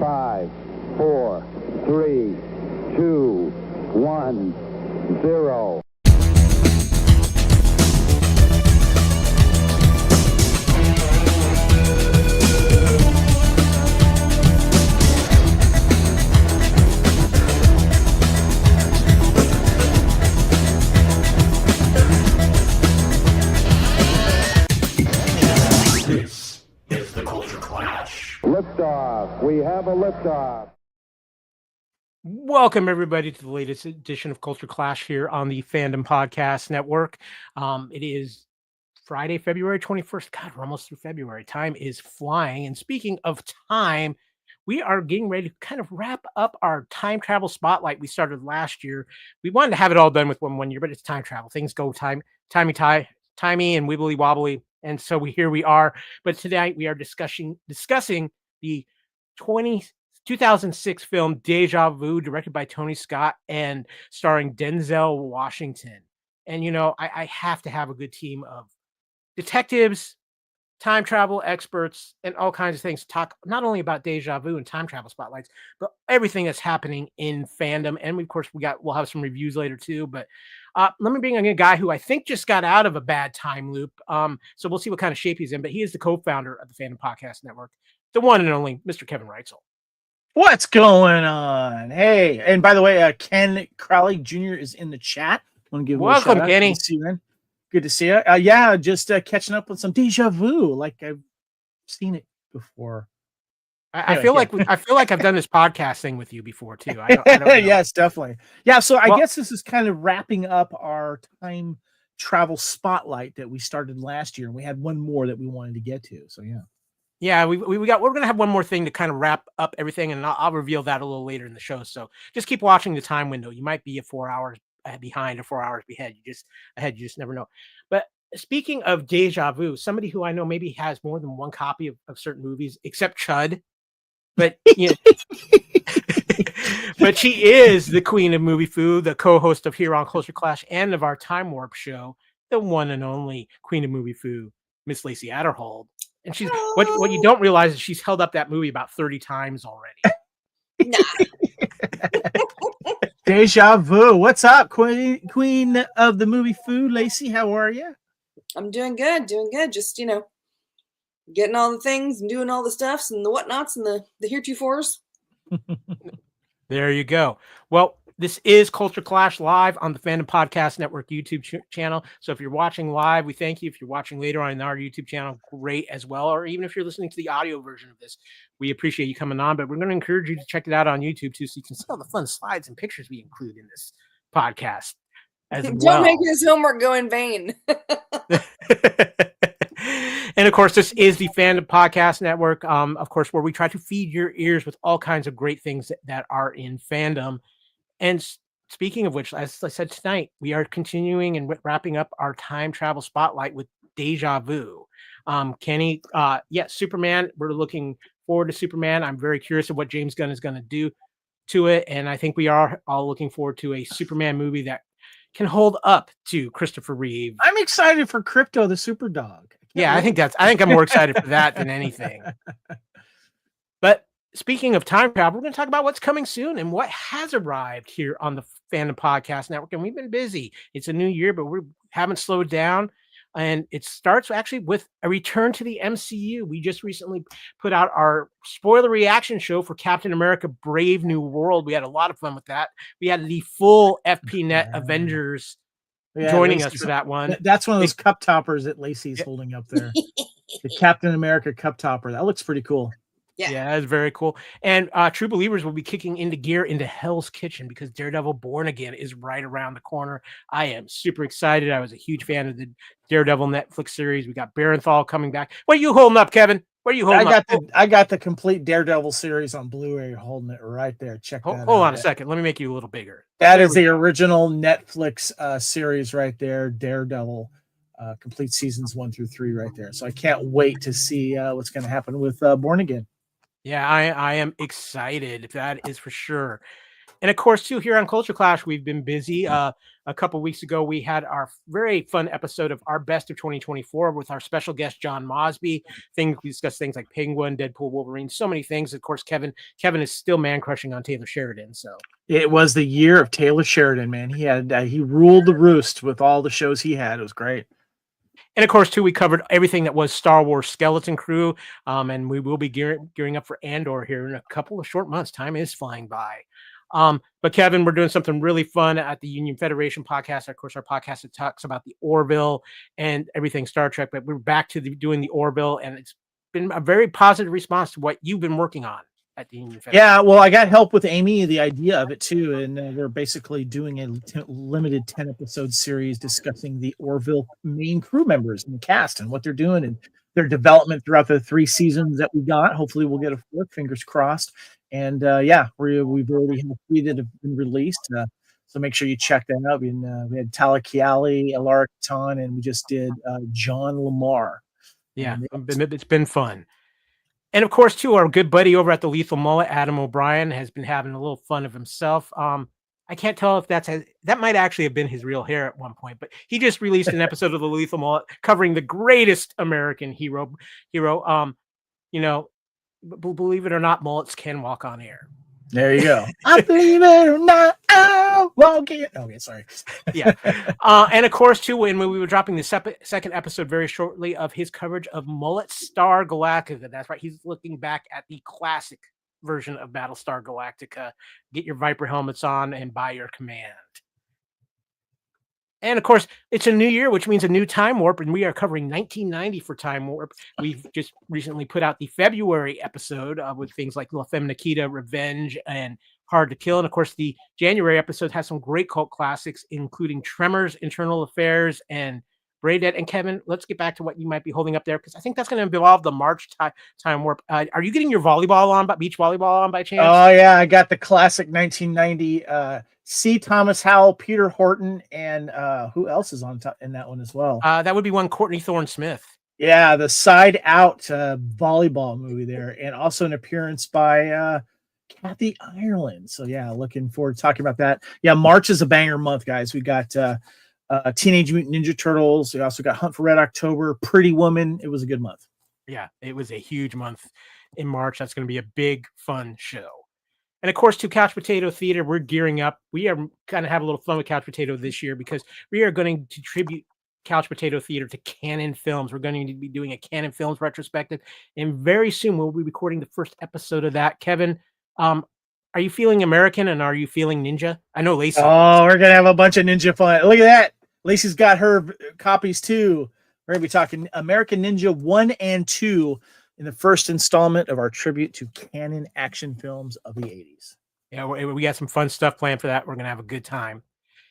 5, 4, 3, 2, 1, 0. This is the Culture Clash. Liftoff. We have a liftoff. Welcome, everybody, to the latest edition of Culture Clash here on the Fandom Podcast Network. It is Friday, February 21st. God, we're almost through February. Time is flying. And speaking of time, we are getting ready to kind of wrap up our time travel spotlight we started last year. We wanted to have it all done with one year, but it's time travel. Things go timey and wibbly wobbly. And so here we are. But tonight we are discussing the 2006 film Déjà Vu, directed by Tony Scott and starring Denzel Washington. And, you know, I have to have a good team of detectives, time travel experts, and all kinds of things to talk not only about Déjà Vu and time travel spotlights, but everything that's happening in fandom. And of course, we'll have some reviews later too. But let me bring in a guy who I think just got out of a bad time loop. So we'll see what kind of shape he's in. But he is the co-founder of the Fandom Podcast Network, the one and only Mr. Kevin Reitzel. What's going on? Hey, and by the way, Ken Crowley Jr. is in the chat. I want to give welcome, Kenny. Good to see you, man. Good to see you. Yeah, just catching up with some Déjà Vu. Like I've seen it before. I feel like I've done this podcast thing with you before too. I don't know. Yes, definitely. Yeah, so I guess this is kind of wrapping up our time travel spotlight that we started last year, and we had one more that we wanted to get to. So yeah. Yeah, we're gonna have one more thing to kind of wrap up everything, and I'll reveal that a little later in the show. So just keep watching the time window. You might be 4 hours behind or 4 hours ahead. You just never know. But speaking of Déjà Vu, somebody who I know maybe has more than one copy of certain movies, except Chud, but you know, but she is the queen of movie food, the co-host of Here on Culture Clash and of our Time Warp show, the one and only queen of movie food, Miss Lacey Adderhold. And she's what you don't realize is she's held up that movie about 30 times already. Nah. Déjà Vu. What's up, queen of the movie food, Lacey? How are you? I'm doing good. Just, getting all the things and doing all the stuffs and the whatnots and the heretofores. There you go. Well, this is Culture Clash live on the Fandom Podcast Network YouTube channel. So if you're watching live, we thank you. If you're watching later on our YouTube channel, great as well. Or even if you're listening to the audio version of this, we appreciate you coming on. But we're going to encourage you to check it out on YouTube too, so you can see all the fun slides and pictures we include in this podcast as well. Don't make his homework go in vain. And of course, this is the Fandom Podcast Network, of course, where we try to feed your ears with all kinds of great things that are in fandom. And speaking of which, as I said tonight, we are continuing and wrapping up our time travel spotlight with Déjà Vu. Kenny, Superman. We're looking forward to Superman. I'm very curious of what James Gunn is going to do to it. And I think we are all looking forward to a Superman movie that can hold up to Christopher Reeve. I'm excited for Crypto the Super Dog. I think I'm more excited for that than anything. But speaking of time travel, we're going to talk about what's coming soon and what has arrived here on the Fandom Podcast Network. And we've been busy. It's a new year, but we haven't slowed down. And it starts actually with a return to the MCU. We just recently put out our spoiler reaction show for Captain America Brave New World. We had a lot of fun with that. We had the full FPNet Avengers joining us for that one. That's one of those cup toppers that Lacey's holding up there. The Captain America cup topper. That looks pretty cool. Yeah, that's very cool. And True Believers will be kicking into gear into Hell's Kitchen because Daredevil Born Again is right around the corner. I am super excited. I was a huge fan of the Daredevil Netflix series. We got Barenthal coming back. What are you holding up, Kevin? What are you holding up? I got the complete Daredevil series on Blu-ray, holding it right there. Check that out. Hold on a second. Let me make you a little bigger. That is the original Netflix series right there, Daredevil. Complete seasons 1 through 3 right there. So I can't wait to see what's going to happen with Born Again. Yeah, I am excited. That is for sure. And of course, too, here on Culture Clash, we've been busy. A couple weeks ago, we had our very fun episode of our best of 2024 with our special guest, John Mosby. We discussed things like Penguin, Deadpool, Wolverine, so many things. Of course, Kevin is still man crushing on Taylor Sheridan. So it was the year of Taylor Sheridan, man. He ruled the roost with all the shows he had. It was great. And of course, too, we covered everything that was Star Wars Skeleton Crew, and we will be gearing up for Andor here in a couple of short months. Time is flying by. But Kevin, we're doing something really fun at the Union Federation podcast. Of course, our podcast that talks about the Orville and everything Star Trek, but we're back to doing the Orville, and it's been a very positive response to what you've been working on at the Union Federation. Yeah, well, I got help with Amy, the idea of it too, and we're basically doing a limited 10-episode series discussing the Orville main crew members and the cast and what they're doing and their development throughout the 3 seasons that we got. Hopefully we'll get a 4th, fingers crossed. And we've already had 3 that have been released. So make sure you check that out. We had Tala Kiali, Alara Katan, and we just did John Lamar. Yeah, it's been fun. And of course, too, our good buddy over at the Lethal Mullet, Adam O'Brien, has been having a little fun of himself. I can't tell if that might actually have been his real hair at one point, but he just released an episode of the Lethal Mullet covering the greatest American hero. Believe it or not, mullets can walk on air. There you go. I believe it or not, I'm walking. Okay, sorry. Yeah. And of course, too, when we were dropping the second episode very shortly of his coverage of Star Galactica. That's right. He's looking back at the classic version of Battlestar Galactica. Get your Viper helmets on and buy your command. And of course, it's a new year, which means a new time warp, and we are covering 1990 for time warp. We've just recently put out the February episode with things like La Femme Nikita, Revenge, and Hard to Kill. And of course, the January episode has some great cult classics, including Tremors, Internal Affairs, and Braindead. And Kevin, let's get back to what you might be holding up there, because I think that's going to involve the March time warp. Are you getting your volleyball on, beach volleyball on by chance? Oh, yeah. I got the classic 1990 C. Thomas Howell, Peter Horton, and who else is on top in that one as well? That would be one Courtney Thorne-Smith. Yeah, the Side Out volleyball movie there, and also an appearance by Kathy Ireland. So yeah, looking forward to talking about that. Yeah, March is a banger month, guys. We got Teenage Mutant Ninja Turtles. We also got Hunt for Red October, Pretty Woman. It was a good month. Yeah, it was a huge month in March. That's going to be a big, fun show. And of course, to Couch Potato Theater, we're gearing up. We are going to have a little fun with Couch Potato this year because we are going to tribute Couch Potato Theater to Canon Films. We're going to be doing a Canon Films retrospective, and very soon we'll be recording the first episode of that. Kevin, are you feeling American and are you feeling Ninja? I know Lacey. Oh, we're going to have a bunch of Ninja fun. Look at that. Lacey's got her copies too. We're going to be talking American Ninja 1 and 2 in the first installment of our tribute to Canon action films of the 80s. Yeah, we got some fun stuff planned for that. We're going to have a good time.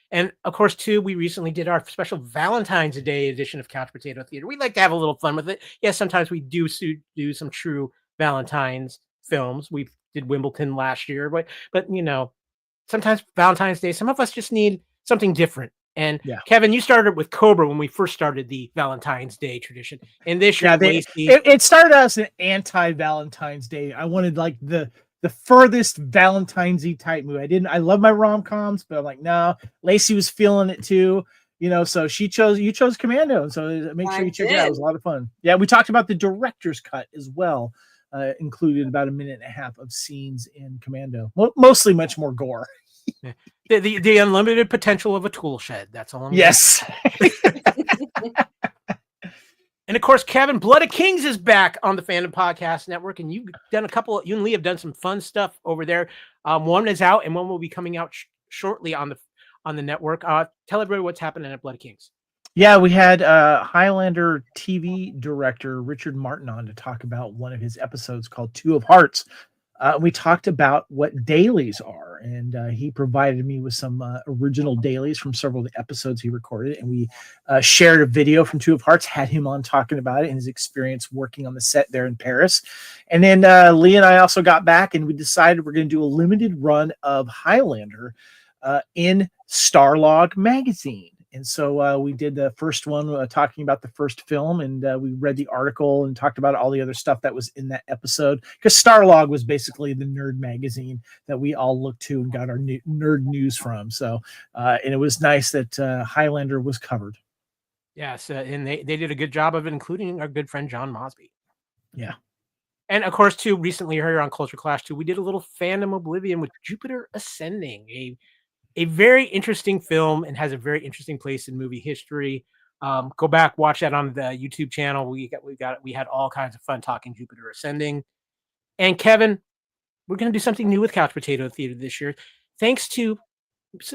And of course, too, we recently did our special Valentine's Day edition of Couch Potato Theater. We like to have a little fun with it. Yes, sometimes we do some true Valentine's films. We did Wimbledon last year, but sometimes Valentine's Day, some of us just need something different. And yeah. Kevin, you started with Cobra when we first started the Valentine's Day tradition. And this year, it started as an anti-Valentine's Day. I wanted like the furthest Valentine's-y type movie. I love my rom-coms, but I'm like, no. Lacey was feeling it too, so you chose Commando. And so make sure you check it out. It was a lot of fun. Yeah, we talked about the director's cut as well. Included about 1.5 minutes of scenes in Commando. Mostly much more gore. The unlimited potential of a tool shed. That's all. Yes. And of course, Kevin, Blood of Kings is back on the Fandom Podcast Network, and you've done you and Lee have done some fun stuff over there. One is out, and one will be coming out shortly on the network. Tell everybody what's happening at Blood of Kings. Yeah, we had Highlander TV director Richard Martin on to talk about one of his episodes called Two of Hearts. We talked about what dailies are, and he provided me with some original dailies from several of the episodes he recorded, and we shared a video from Two of Hearts, had him on talking about it and his experience working on the set there in Paris. And then Lee and I also got back, and we decided we're going to do a limited run of Highlander in Starlog magazine. And so we did the first one talking about the first film, and we read the article and talked about all the other stuff that was in that episode, because Starlog was basically the nerd magazine that we all looked to and got our nerd news from. So and it was nice that Highlander was covered. Yes, and they did a good job of it, including our good friend John Mosby. Yeah. And of course, too, recently here on Culture Clash, too, we did a little Fandom Oblivion with Jupiter Ascending, a very interesting film and has a very interesting place in movie history. Go back, watch that on the YouTube channel. We had all kinds of fun talking Jupiter Ascending. And Kevin, we're going to do something new with Couch Potato Theater this year, thanks to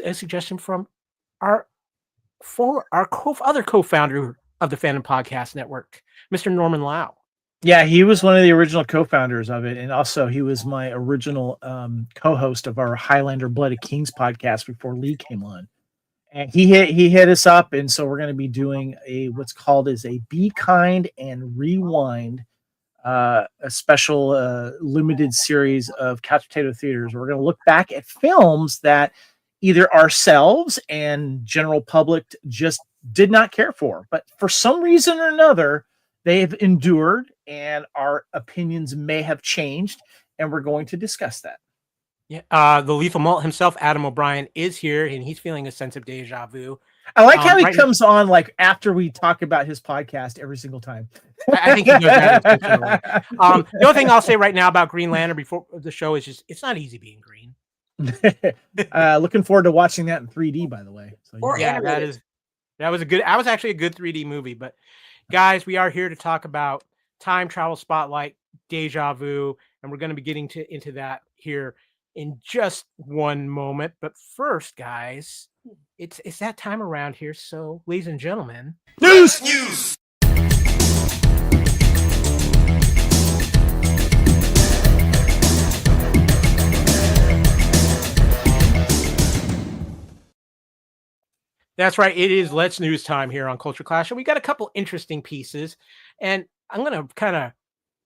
a suggestion from our other co-founder of the Fandom Podcast Network, Mr. Norman Lau. Yeah, he was one of the original co-founders of it, and also he was my original co-host of our Highlander Blood of Kings podcast before Lee came on. And he hit us up, and so we're going to be doing what's called as a Be Kind and Rewind, a special limited series of Couch Potato Theaters. We're going to look back at films that either ourselves and general public just did not care for, but for some reason or another, they have endured, and our opinions may have changed, and we're going to discuss that. Yeah, the Lethal Malt himself, Adam O'Brien, is here, and he's feeling a sense of deja vu. I like how he comes on like after we talk about his podcast every single time. I think he knows that intentionally. The only thing I'll say right now about Green Lantern before the show is just it's not easy being green. Looking forward to watching that in 3D, by the way. So, yeah, that was actually a good 3D movie. But guys, we are here to talk about Time Travel Spotlight, Déjà Vu, and we're going to be getting into that here in just one moment. But first, guys, it's that time around here. So, ladies and gentlemen, News. That's right. It is Let's News time here on Culture Clash. And we got a couple interesting pieces. And I'm going to kind of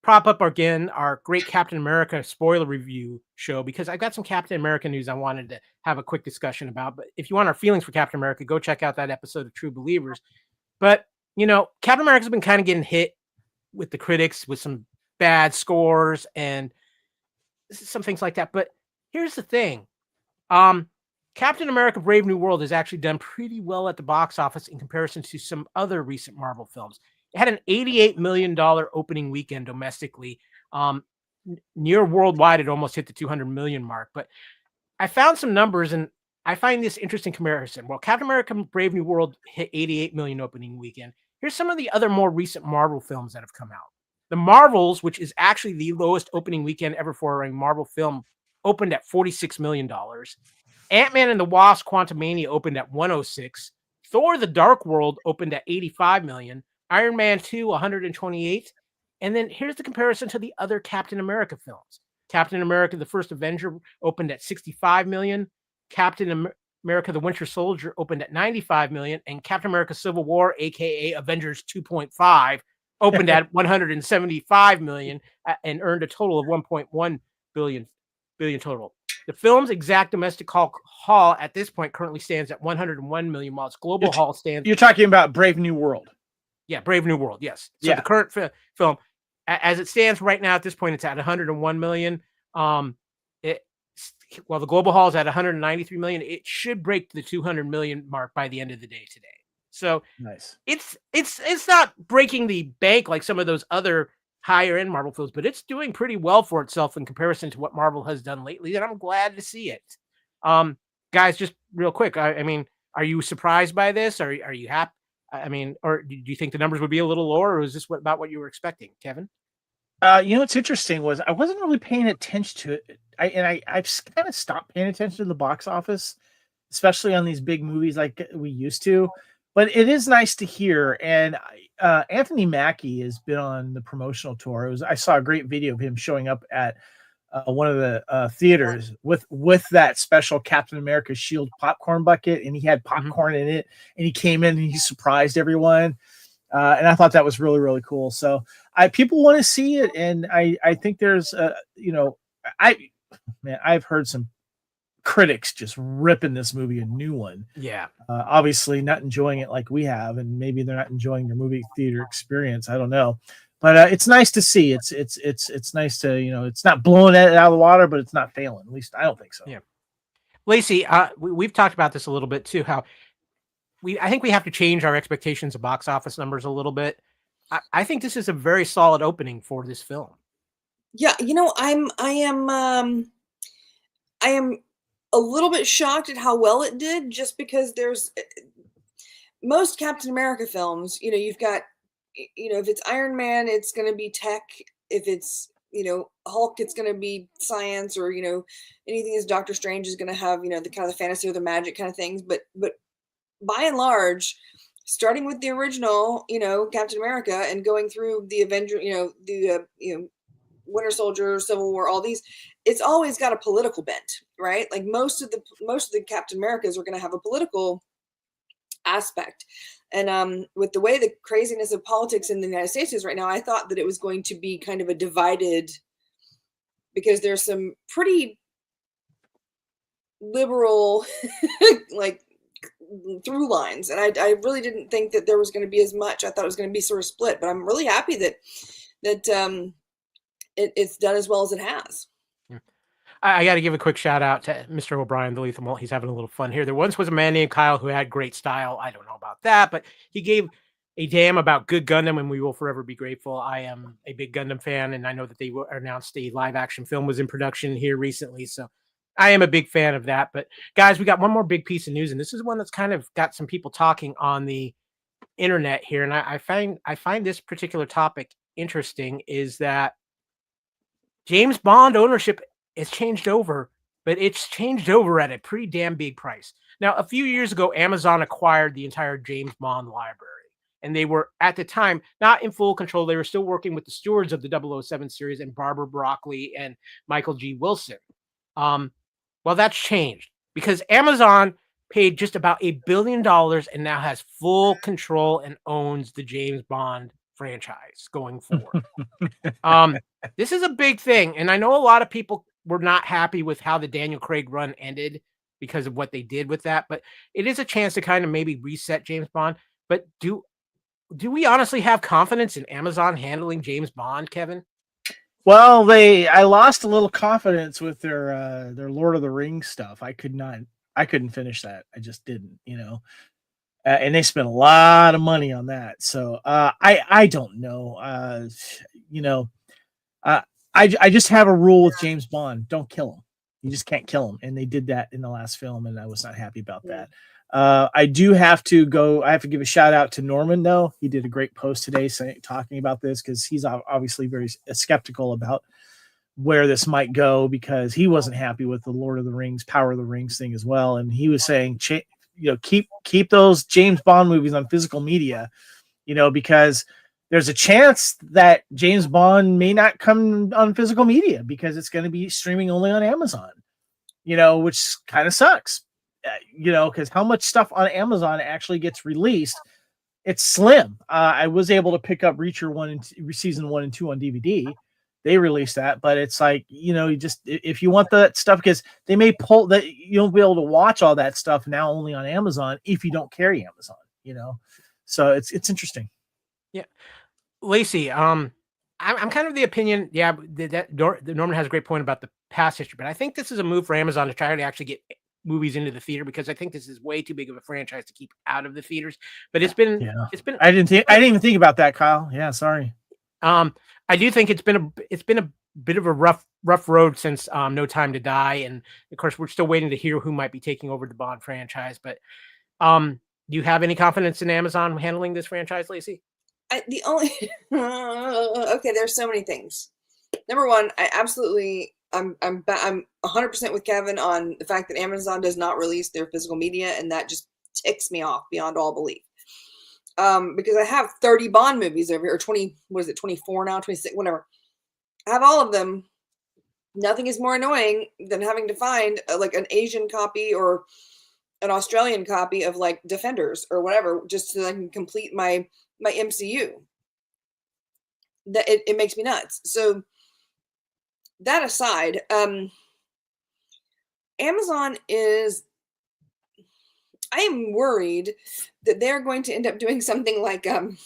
prop up again our great Captain America spoiler review show, because I've got some Captain America news I wanted to have a quick discussion about. But if you want our feelings for Captain America, go check out that episode of True Believers. But, you know, Captain America's been kind of getting hit with the critics with some bad scores and some things like that. But here's the thing. Captain America Brave New World has actually done pretty well at the box office in comparison to some other recent Marvel films. It had an $88 million opening weekend domestically. Near worldwide, it almost hit the 200 million mark. But I found some numbers, and I find this interesting comparison. Well, Captain America Brave New World hit 88 million opening weekend. Here's some of the other more recent Marvel films that have come out. The Marvels, which is actually the lowest opening weekend ever for a Marvel film, opened at $46 million. Ant-Man and the Wasp Quantumania opened at 106. Thor the Dark World opened at 85 million. Iron Man 2, 128. And then here's the comparison to the other Captain America films. Captain America the First Avenger opened at 65 million. Captain America the Winter Soldier opened at 95 million. And Captain America Civil War, aka Avengers 2.5, opened at 175 million and earned a total of 1.1 billion total. The film's exact domestic haul at this point currently stands at 101 million, while its global haul stands. You're talking about Brave New World. Yeah, Brave New World, yes. So the current film, as it stands right now at this point, it's at 101 million. While the global haul is at 193 million, it should break the 200 million mark by the end of the day today. So nice. It's not breaking the bank like some of those other higher end Marvel films, but it's doing pretty well for itself in comparison to what Marvel has done lately, and I'm glad to see it. Guys, just real quick, I mean, are you surprised by this? Are you happy? I mean, or do you think the numbers would be a little lower, or is this about what you were expecting, Kevin? You know, what's interesting was I wasn't really paying attention to it. I've kind of stopped paying attention to the box office, especially on these big movies like we used to. But it is nice to hear. And Anthony Mackie has been on the promotional tour. I saw a great video of him showing up at one of the theaters with that special Captain America Shield popcorn bucket, and he had popcorn in it. And he came in and he surprised everyone. And I thought that was really, really cool. So people want to see it, and I think there's I've heard some critics just ripping this movie a new one. Yeah. Obviously not enjoying it like we have, and maybe they're not enjoying their movie theater experience. I don't know, but it's nice to see. It's nice to, it's not blowing it out of the water, but it's not failing. At least I don't think so. Yeah. Lacey, we've talked about this a little bit too. How I think we have to change our expectations of box office numbers a little bit. I think this is a very solid opening for this film. Yeah, I am a little bit shocked at how well it did, just because there's most Captain America films, you've got, if it's Iron Man, it's going to be tech. If it's, Hulk, it's going to be science, or, anything as Doctor Strange is going to have, the kind of the fantasy or the magic kind of things. But by and large, starting with the original, Captain America, and going through the Avenger, the Winter Soldier, Civil War, all these, it's always got a political bent, right? Like most of the Captain Americas are going to have a political aspect. And with the way the craziness of politics in the United States is right now, I thought that it was going to be kind of a divided, because there's some pretty liberal like through lines, and I really didn't think that there was going to be as much. I thought it was going to be sort of split, but I'm really happy that it's done as well as it has. I got to give a quick shout out to Mr. O'Brien, the Lethal Malt. He's having a little fun here. There once was a man named Kyle who had great style. I don't know about that, but he gave a damn about good Gundam, and we will forever be grateful. I am a big Gundam fan, and I know that they announced a live action film was in production here recently, so I am a big fan of that. But guys, we got one more big piece of news, and this is one that's kind of got some people talking on the internet here, and I find this particular topic interesting, is that James Bond ownership has changed over, but it's changed over at a pretty damn big price. Now, a few years ago, Amazon acquired the entire James Bond library, and they were, at the time, not in full control. They were still working with the stewards of the 007 series and Barbara Broccoli and Michael G. Wilson. Well, that's changed because Amazon paid just about $1 billion and now has full control and owns the James Bond franchise going forward. This is a big thing, and I know a lot of people were not happy with how the Daniel Craig run ended because of what they did with that, but it is a chance to kind of maybe reset James Bond. But do we honestly have confidence in Amazon handling James Bond, Kevin? Well, I lost a little confidence with their Lord of the Rings stuff. I couldn't finish that. I just didn't, and they spent a lot of money on that. So I don't know. I just have a rule with James Bond: don't kill him. You just can't kill him, and they did that in the last film, and I was not happy about that. I have to give a shout out to Norman, though. He did a great post today talking about this, because he's obviously very skeptical about where this might go, because he wasn't happy with the Lord of the Rings, Power of the Rings thing as well. And he was saying, keep those James Bond movies on physical media, because there's a chance that James Bond may not come on physical media because it's going to be streaming only on Amazon, which kind of sucks. Because how much stuff on Amazon actually gets released, it's slim. I was able to pick up Reacher season 1 and 2 on DVD. They released that, but it's like, you just, if you want that stuff, because they may pull that, you won't be able to watch all that stuff now only on Amazon if you don't carry Amazon, so it's interesting. Yeah. Lacey, I'm kind of the opinion, that Norman has a great point about the past history, but I think this is a move for Amazon to try to actually get movies into the theater, because I think this is way too big of a franchise to keep out of the theaters. But it's been I didn't even think about that, Kyle. Yeah, sorry. I do think it's been a bit of a rough road since No Time to Die, and of course we're still waiting to hear who might be taking over the Bond franchise. But do you have any confidence in Amazon handling this franchise, Lacey? Okay, there's so many things. Number one, I'm 100% with Kevin on the fact that Amazon does not release their physical media, and that just ticks me off beyond all belief. Because I have 30 Bond movies over here, or 20, what is it, 24 now, 26, whatever. I have all of them. Nothing is more annoying than having to find like an Asian copy or an Australian copy of like Defenders or whatever, just so I can complete my MCU. That it makes me nuts. So that aside, Amazon is, I am worried that they're going to end up doing something like, and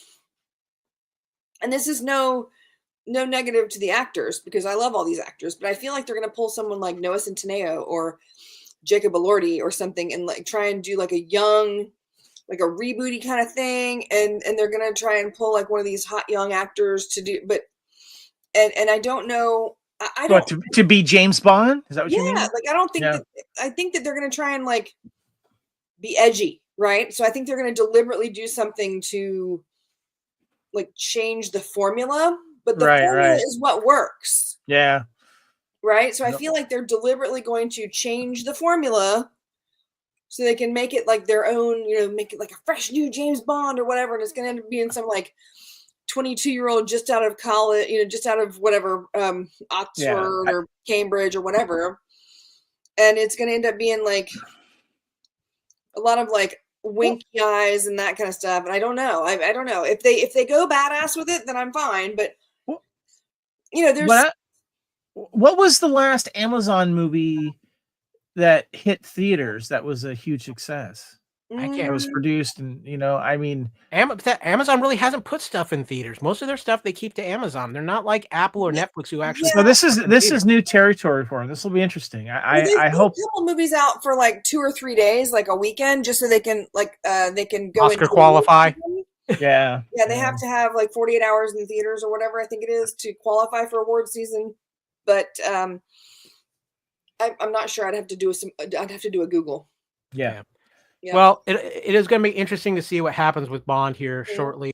this is no negative to the actors, because I love all these actors, but I feel like they're going to pull someone like Noah Centineo or Jacob Elordi or something and like try and do like a young, like a rebooty kind of thing. And they're going to try and pull like one of these hot young actors to do, but, and I don't know. I don't, to be James Bond? Is that what you mean? yeah, like I don't think that, I think that they're going to try and like be edgy, right? So I think they're going to deliberately do something to like change the formula, but the formula is what works. Yeah. Right. So I feel like they're deliberately going to change the formula so they can make it like their own, make it like a fresh new James Bond or whatever. And it's going to end up being some like 22-year-old just out of college, just out of whatever, Oxford or Cambridge or whatever. And it's going to end up being like a lot of like winky eyes and that kind of stuff. And I don't know. I don't know if they go badass with it, then I'm fine. But there's. What was the last Amazon movie that hit theaters that was a huge success? It was produced, and Amazon really hasn't put stuff in theaters. Most of their stuff they keep to Amazon. They're not like Apple or Netflix who actually. So this is new territory for them. This will be interesting. I hope a couple movies out for like 2 or 3 days, like a weekend, just so they can go Oscar qualify. Yeah. Yeah, they have to have like 48 hours in theaters or whatever I think it is to qualify for award season. But I'm not sure. I'd have to do a Google. Yeah. Yeah. Well, it is going to be interesting to see what happens with Bond here shortly.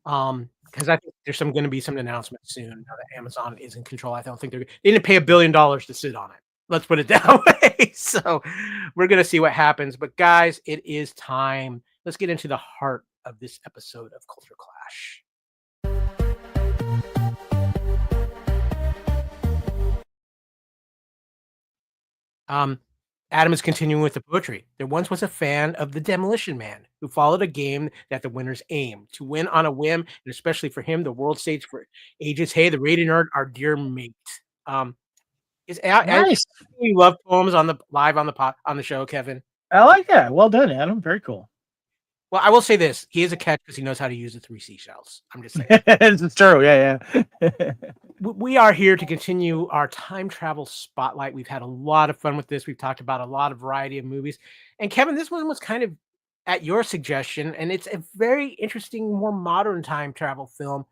Because I think there's going to be some announcements soon now that Amazon is in control. I don't think they didn't pay $1 billion to sit on it. Let's put it that way. So we're going to see what happens. But guys, it is time. Let's get into the heart of this episode of Culture Clash. Adam is continuing with the poetry. There once was a fan of the Demolition Man who followed a game that the winners aim to win on a whim, and especially for him, the world stage for ages. Hey, the rated nerd, our dear mate. Nice. We love poems on the show, Kevin. I like that. Well done, Adam. Very cool. Well, I will say this: he is a catch because he knows how to use the 3 seashells. I'm just saying. It's true. Yeah. We are here to continue our time travel spotlight. We've had a lot of fun with this. We've talked about a lot of variety of movies. And Kevin, this one was kind of at your suggestion, and it's a very interesting, more modern time travel film,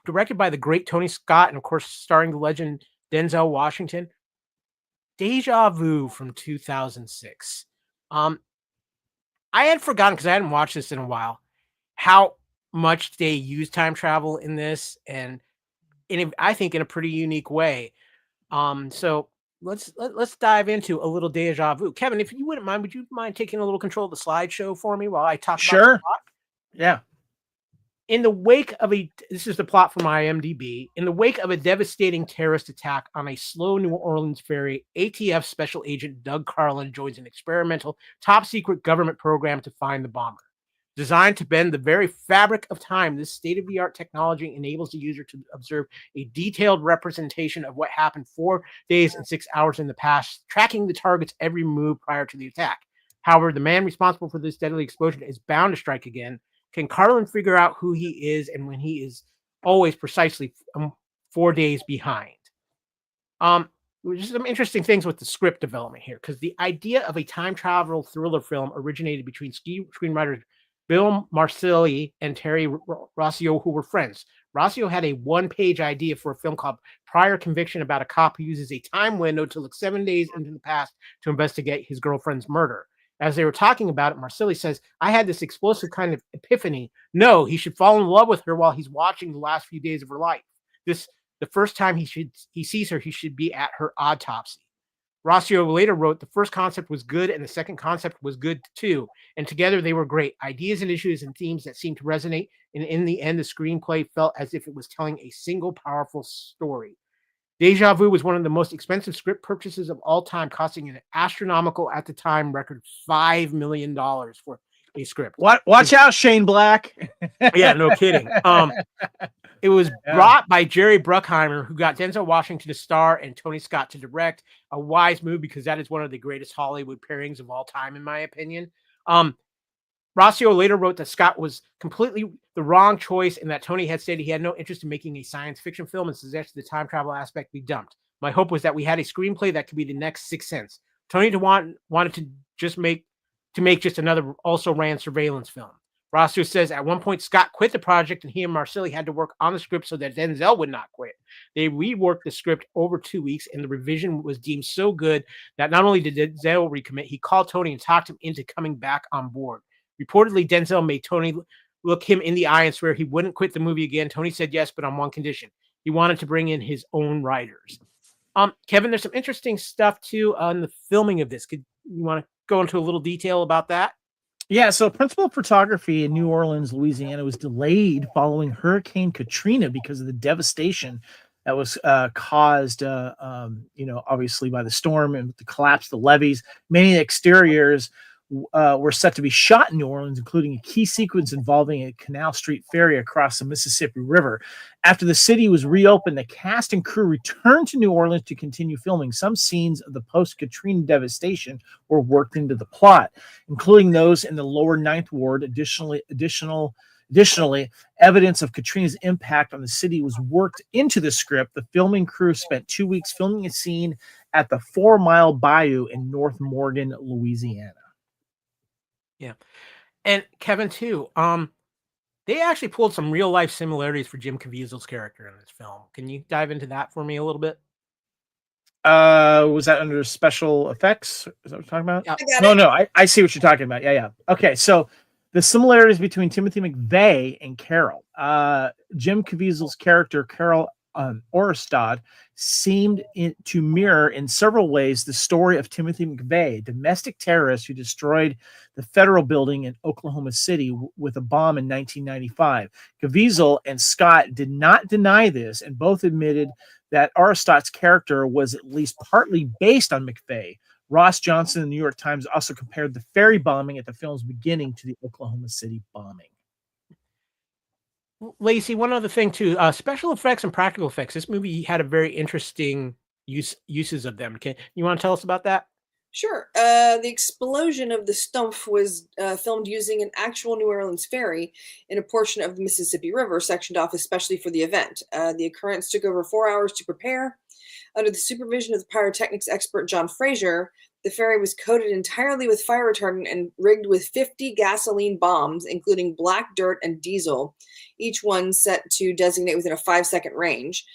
directed by the great Tony Scott, and of course, starring the legend Denzel Washington. Déjà Vu from 2006. I had forgotten, because I hadn't watched this in a while, how much they use time travel in this, and I think in a pretty unique way. So let's dive into a little Déjà Vu. Kevin, if you wouldn't mind, would you mind taking a little control of the slideshow for me while I talk about the plot? Yeah. In the wake of this is the plot from IMDb. In the wake of a devastating terrorist attack on a slow New Orleans ferry, ATF Special Agent Doug Carlin joins an experimental, top-secret government program to find the bomber. Designed to bend the very fabric of time, this state-of-the-art technology enables the user to observe a detailed representation of what happened 4 days and 6 hours in the past, tracking the target's every move prior to the attack. However, the man responsible for this deadly explosion is bound to strike again. Can Carlin figure out who he is and when he is always precisely 4 days behind? There's some interesting things with the script development here, because the idea of a time travel thriller film originated between screenwriters Bill Marsilii and Terry Rossio, who were friends. Rossio had a 1-page idea for a film called Prior Conviction about a cop who uses a time window to look 7 days into the past to investigate his girlfriend's murder. As they were talking about it, Marsilii says, I had this explosive kind of epiphany. No, he should fall in love with her while he's watching the last few days of her life. The first time he sees her, he should be at her autopsy. Rossio later wrote, the first concept was good and the second concept was good too. And together they were great. Ideas and issues and themes that seemed to resonate. And in the end, the screenplay felt as if it was telling a single powerful story. Déjà Vu was one of the most expensive script purchases of all time, costing an astronomical, at the time, record $5 million for a script. Watch out, Shane Black. Yeah, no kidding. It was brought by Jerry Bruckheimer, who got Denzel Washington to star and Tony Scott to direct. A wise move, because that is one of the greatest Hollywood pairings of all time, in my opinion. Rossio later wrote that Scott was completely the wrong choice and that Tony had stated he had no interest in making a science fiction film and suggested the time travel aspect be dumped. My hope was that we had a screenplay that could be the next Sixth Sense. Tony wanted to just make another also ran surveillance film. Rossio says at one point Scott quit the project and he and Marsilii had to work on the script so that Denzel would not quit. They reworked the script over 2 weeks and the revision was deemed so good that not only did Denzel recommit, he called Tony and talked him into coming back on board. Reportedly, Denzel made Tony look him in the eye and swear he wouldn't quit the movie again. Tony said yes, but on one condition. He wanted to bring in his own writers. Kevin, there's some interesting stuff too on the filming of this. You want to go into a little detail about that? Yeah, so principal photography in New Orleans, Louisiana was delayed following Hurricane Katrina because of the devastation that was caused, obviously by the storm and the collapse of the levees. Many exteriors were set to be shot in New Orleans, including a key sequence involving a Canal Street ferry across the Mississippi River. After the city was reopened, the cast and crew returned to New Orleans to continue filming. Some scenes of the post-Katrina devastation were worked into the plot, including those in the lower Ninth Ward. Additionally, evidence of Katrina's impact on the city was worked into the script. The filming crew spent 2 weeks filming a scene at the 4 Mile Bayou in North Morgan, Louisiana. Yeah. And Kevin, too, they actually pulled some real life similarities for Jim Caviezel's character in this film. Can you dive into that for me a little bit? Was that under special effects? Is that what you're talking about? No, I see what you're talking about. Yeah. Okay, so the similarities between Timothy McVeigh and Carol. Jim Caviezel's character, Carol Orestad, seemed to mirror in several ways the story of Timothy McVeigh, a domestic terrorist who destroyed the federal building in Oklahoma City with a bomb in 1995. Caviezel and Scott did not deny this, and both admitted that Orestad's character was at least partly based on McVeigh. Ross Johnson in the New York Times also compared the ferry bombing at the film's beginning to the Oklahoma City bombing. Lacey, one other thing too, special effects and practical effects. This movie had a very interesting uses of them. You want to tell us about that? Sure. The explosion of the Stumpf was filmed using an actual New Orleans ferry in a portion of the Mississippi River, sectioned off especially for the event. The occurrence took over 4 hours to prepare. Under the supervision of the pyrotechnics expert John Fraser, the ferry was coated entirely with fire retardant and rigged with 50 gasoline bombs, including black dirt and diesel, each one set to designate within a 5-second range.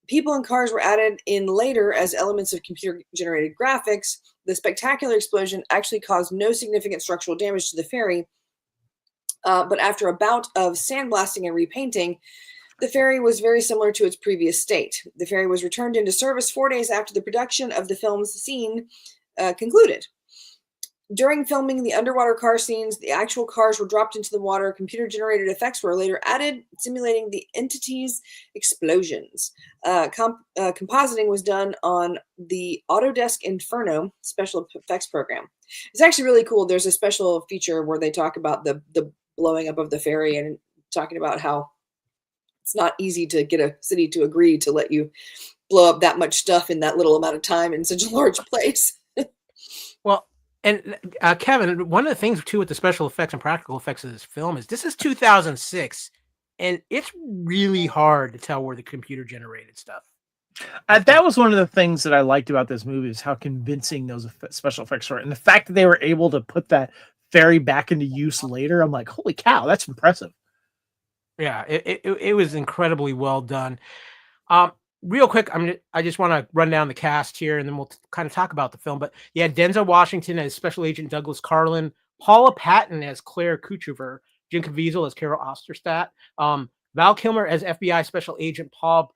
People and cars were added in later as elements of computer-generated graphics. The spectacular explosion actually caused no significant structural damage to the ferry, but after a bout of sandblasting and repainting, the ferry was very similar to its previous state. The ferry was returned into service 4 days after the production of the film's scene concluded. During filming the underwater car scenes, the actual cars were dropped into the water. Computer-generated effects were later added, simulating the entity's explosions. Compositing was done on the Autodesk Inferno special effects program. It's actually really cool. There's a special feature where they talk about the blowing up of the ferry and talking about how it's not easy to get a city to agree to let you blow up that much stuff in that little amount of time in such a large place. Well, and Kevin, one of the things too with the special effects and practical effects of this film is this is 2006, and it's really hard to tell where the computer generated stuff. That was one of the things that I liked about this movie is how convincing those special effects were, and the fact that they were able to put that ferry back into use later. I'm like, holy cow, that's impressive. Yeah, it was incredibly well done. Real quick, I just want to run down the cast here, and then we'll kind of talk about the film. But yeah, Denzel Washington as Special Agent Douglas Carlin, Paula Patton as Claire Couchever, Jim Caviezel as Carol Osterstadt, Val Kilmer as FBI Special Agent Paul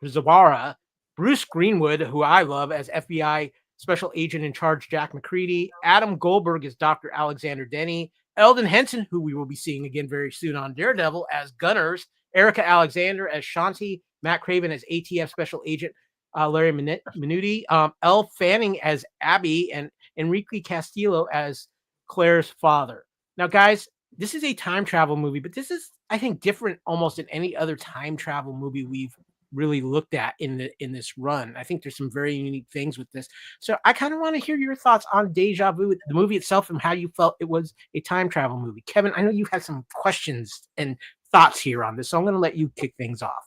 Pizzawara, Bruce Greenwood, who I love, as FBI Special Agent in Charge Jack McCready, Adam Goldberg as Dr. Alexander Denny, Eldon Henson, who we will be seeing again very soon on Daredevil, as Gunners, Erica Alexander as Shanti, Matt Craven as ATF Special Agent Larry Minuti, Elle Fanning as Abby, and Enrique Castillo as Claire's father. Now, guys, this is a time travel movie, but this is, I think, different almost than any other time travel movie we've really looked at in this run. I think there's some very unique things with this. So I kind of want to hear your thoughts on Déjà Vu, the movie itself, and how you felt it was a time travel movie. Kevin, I know you had some questions and thoughts here on this, so I'm going to let you kick things off.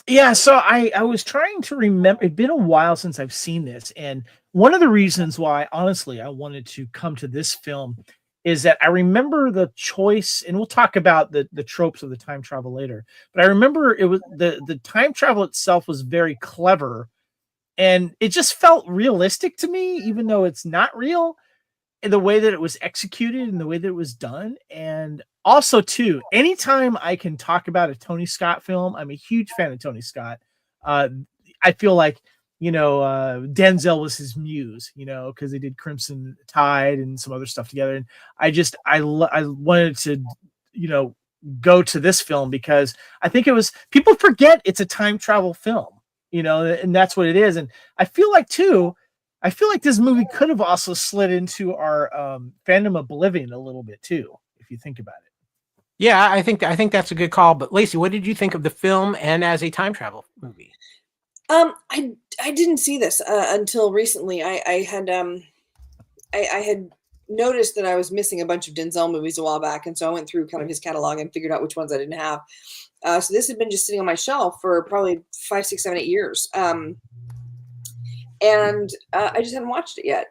Yeah, so I was trying to remember. It's been a while since I've seen this, and one of the reasons why, honestly, I wanted to come to this film is that I remember the choice, and we'll talk about the tropes of the time travel later, but I remember it was the time travel itself was very clever, and it just felt realistic to me, even though it's not real, in the way that it was executed and the way that it was done. And also, too, anytime I can talk about a Tony Scott film, I'm a huge fan of Tony Scott. I feel like, Denzel was his muse, because they did Crimson Tide and some other stuff together. And I wanted to, go to this film because I think people forget it's a time travel film, and that's what it is. And I feel like this movie could have also slid into our fandom oblivion a little bit too, if you think about it. Yeah, I think that's a good call. But Lacey, what did you think of the film and as a time travel movie? I didn't see this until recently. I had noticed that I was missing a bunch of Denzel movies a while back, and so I went through kind of his catalog and figured out which ones I didn't have. So this had been just sitting on my shelf for probably 5, 6, 7, 8 years, and I just hadn't watched it yet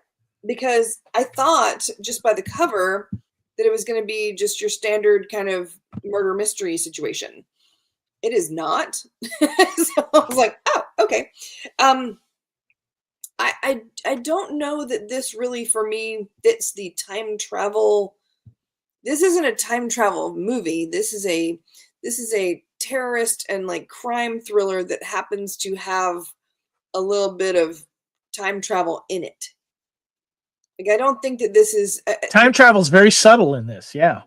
because I thought just by the cover that it was going to be just your standard kind of murder mystery situation. It is not. So I was like, oh, okay. I don't know that this really, for me, fits the time travel. This isn't a time travel movie. This is a terrorist and like crime thriller that happens to have a little bit of time travel in it. Like, I don't think that this is time travel is very subtle in this. Yeah.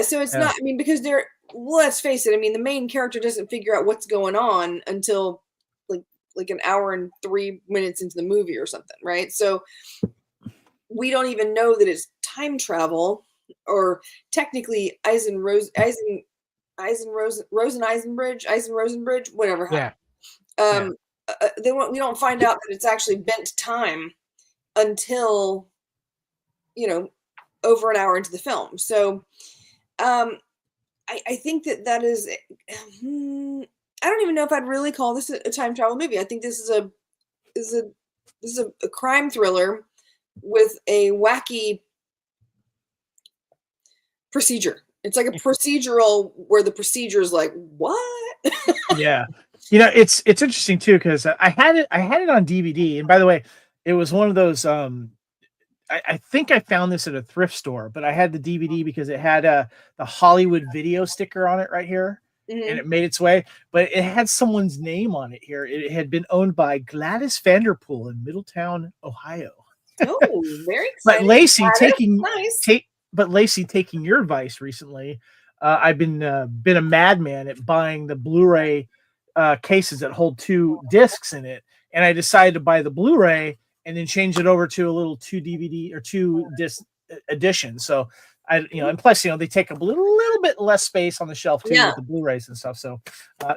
So it's not. I mean, because let's face it. I mean, the main character doesn't figure out what's going on until like an hour and 3 minutes into the movie or something, right? So we don't even know that it's time travel, or technically Rosenbridge, whatever. Yeah. We don't find out that it's actually bent time until over an hour into the film. So I think that is. I don't even know if I'd really call this a time travel movie. I think this is a crime thriller with a wacky procedure. It's like a procedural where the procedure is like, what? Yeah. It's interesting too, because I had it on DVD. And by the way, it was one of those I think I found this at a thrift store, but I had the DVD because it had the Hollywood video sticker on it right here. Mm-hmm. And it made its way, but it had someone's name on it here. It had been owned by Gladys Vanderpool in Middletown, Ohio. Oh, very exciting. But Lacey, nice. taking your advice recently, I've been a madman at buying the Blu-ray cases that hold 2 discs in it, and I decided to buy the Blu-ray and then change it over to a little 2 DVD or 2 disc edition. So and plus, they take up a little bit less space on the shelf too with the Blu-rays and stuff. So,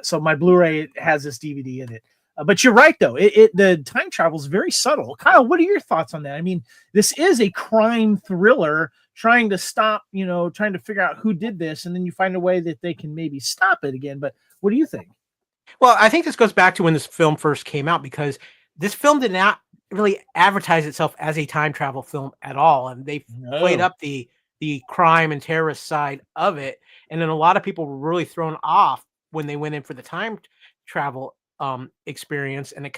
so my Blu-ray has this DVD in it. But you're right, though. The time travel is very subtle. Kyle, what are your thoughts on that? I mean, this is a crime thriller trying to stop, trying to figure out who did this, and then you find a way that they can maybe stop it again. But what do you think? Well, I think this goes back to when this film first came out, because this film did not really advertise itself as a time travel film at all, and they played up the crime and terrorist side of it. And then a lot of people were really thrown off when they went in for the time travel experience. And I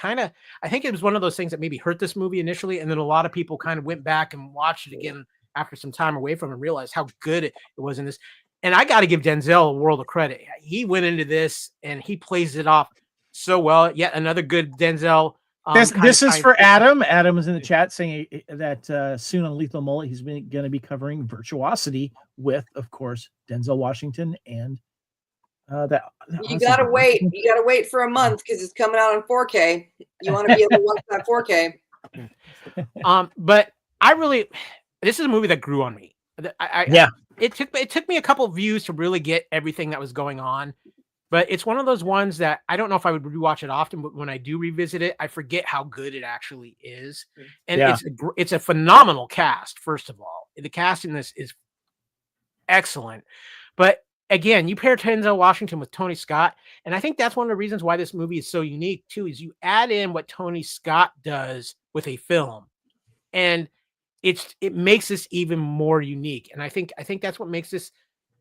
think it was one of those things that maybe hurt this movie initially. And then a lot of people kind of went back and watched it again after some time away from it and realized how good it was in this. And I got to give Denzel a world of credit. He went into this and he plays it off so well. Yet another good Denzel. This is for Adam. Adam is in the chat saying that soon on Lethal Mullet, he's going to be covering Virtuosity with, of course, Denzel Washington and that. You got to wait. You got to wait for a month because it's coming out on 4K. You want to be able to watch that 4K. But this is a movie that grew on me. It took me a couple of views to really get everything that was going on, but it's one of those ones that I don't know if I would rewatch it often, but when I do revisit it, I forget how good it actually is. And it's a phenomenal cast. First of all, the cast in this is excellent, but again, you pair Denzel Washington with Tony Scott, and I think that's one of the reasons why this movie is so unique too. Is you add in what Tony Scott does with a film, and it makes this even more unique. And I think that's what makes this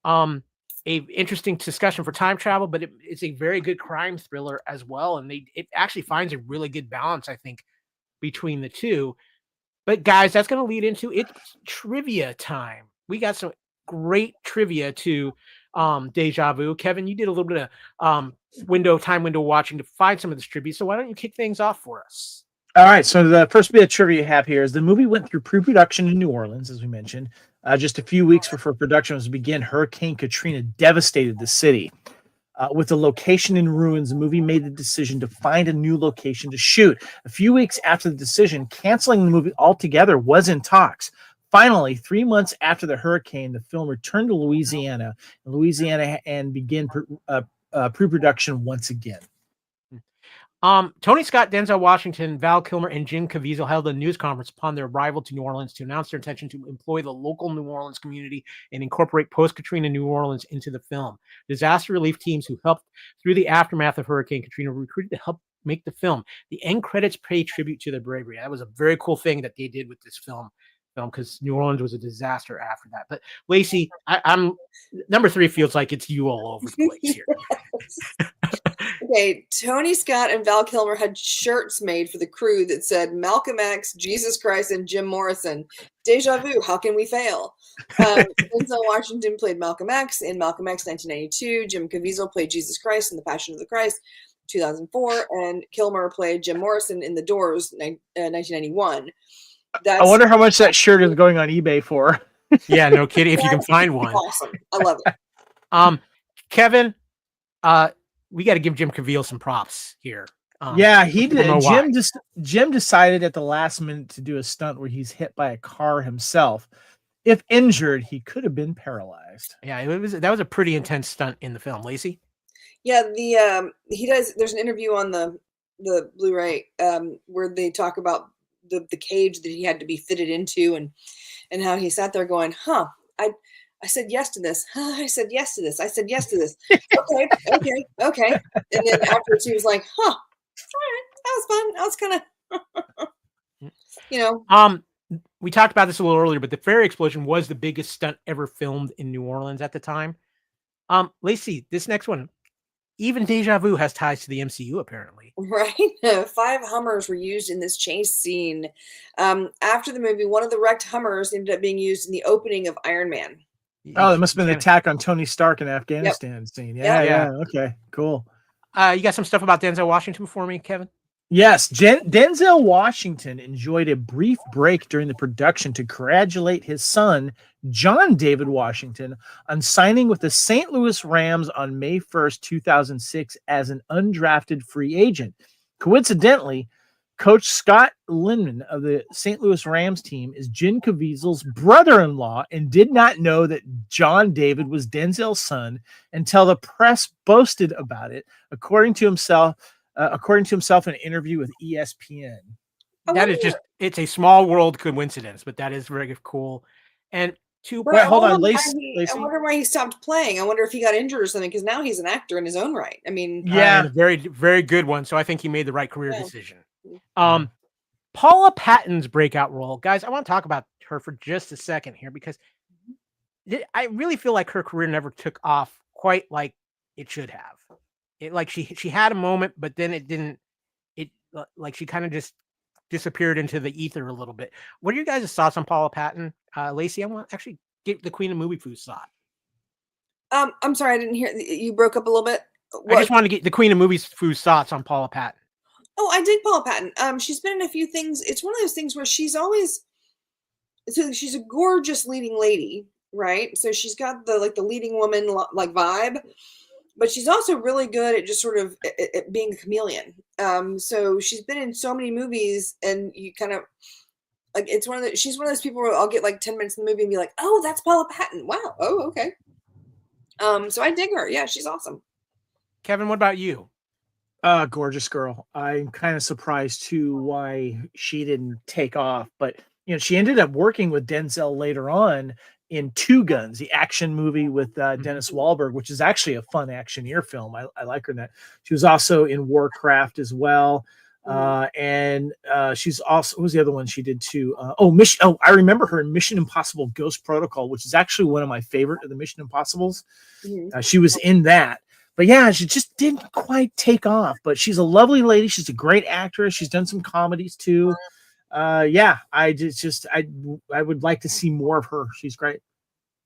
a interesting discussion for time travel, but it's a very good crime thriller as well. And it actually finds a really good balance, I think, between the two. But guys, that's going to lead into it's trivia time. We got some great trivia to Déjà Vu. Kevin, you did a little bit of time window watching to find some of this trivia. So why don't you kick things off for us? All right, so the first bit of trivia you have here is the movie went through pre-production in New Orleans, as we mentioned. Just a few weeks before production was to begin, Hurricane Katrina devastated the city. With the location in ruins, the movie made the decision to find a new location to shoot. A few weeks after the decision, canceling the movie altogether was in talks. Finally, 3 months after the hurricane, the film returned to Louisiana and began pre-production once again. Tony Scott, Denzel Washington, Val Kilmer, and Jim Caviezel held a news conference upon their arrival to New Orleans to announce their intention to employ the local New Orleans community and incorporate post-Katrina New Orleans into the film. Disaster relief teams who helped through the aftermath of Hurricane Katrina were recruited to help make the film. The end credits pay tribute to their bravery. That was a very cool thing that they did with this film because New Orleans was a disaster after that. But Lacey, I'm number 3 feels like it's you all over the place here. Okay, Tony Scott and Val Kilmer had shirts made for the crew that said Malcolm X, Jesus Christ, and Jim Morrison. Déjà vu, how can we fail? Denzel Washington played Malcolm X in Malcolm X 1992. Jim Caviezel played Jesus Christ in The Passion of the Christ 2004. And Kilmer played Jim Morrison in The Doors 1991. I wonder how much that shirt is going on eBay for. Yeah, no kidding. If you can find one. Awesome. I love it. Kevin, we got to give Jim Caviezel some props here. He did. Jim decided at the last minute to do a stunt where he's hit by a car himself. If injured, he could have been paralyzed. Yeah, that was a pretty intense stunt in the film. Lacey? Yeah, there's an interview on the Blu-ray where they talk about the cage that he had to be fitted into and how he sat there going, I said yes to this. I said yes to this. I said yes to this. Okay. And then afterwards he was like, all right, that was fun. That was kind of, we talked about this a little earlier, but the ferry explosion was the biggest stunt ever filmed in New Orleans at the time. Lacey, this next one, even Déjà Vu has ties to the MCU, apparently. Right. 5 Hummers were used in this chase scene. After the movie, one of the wrecked Hummers ended up being used in the opening of Iron Man. Oh, it must have been an attack on Tony Stark in Afghanistan scene. Yeah. Okay, cool. You got some stuff about Denzel Washington for me, Kevin? Yes, Denzel Washington enjoyed a brief break during the production to congratulate his son, John David Washington, on signing with the St. Louis Rams on May 1st, 2006 as an undrafted free agent. Coincidentally, Coach Scott Linman of the St. Louis Rams team is Jim Caviezel's brother-in-law and did not know that John David was Denzel's son until the press boasted about it, according to himself in an interview with ESPN. It's a small world coincidence, but that is very cool. And hold on, Lacey. I wonder why he stopped playing. I wonder if he got injured or something, because now he's an actor in his own right. I mean, a very, very good one. So I think he made the right career decision. Paula Patton's breakout role, guys. I want to talk about her for just a second here because I really feel like her career never took off quite like it should have. She had a moment, but then it didn't. She kind of just disappeared into the ether a little bit. What are your guys' thoughts on Paula Patton? Lacey, I want to actually get the Queen of Movie Food thought. I'm sorry, I didn't hear. You broke up a little bit. I just wanted to get the Queen of Movie Food thoughts on Paula Patton. Oh, I dig Paula Patton. She's been in a few things. It's one of those things where she's a gorgeous leading lady, right? So she's got the leading woman vibe. But she's also really good at just sort of at being a chameleon. So she's been in so many movies, and you kind of, Like she's one of those people where I'll get like 10 minutes in the movie and be like, oh, that's Paula Patton. Wow. Oh, okay. So I dig her. Yeah, she's awesome. Kevin, what about you? Gorgeous girl. I'm kind of surprised too why she didn't take off, but she ended up working with Denzel later on in Two Guns, the action movie with Dennis Wahlberg, which is actually a fun actioneer film. I like her in that. She was also in Warcraft as well. And she's also, what was the other one she did too? I remember her in Mission Impossible Ghost Protocol, which is actually one of my favorite of the Mission Impossibles. She was in that. But yeah, she just didn't quite take off. But she's a lovely lady. She's a great actress. She's done some comedies too. I would like to see more of her. She's great.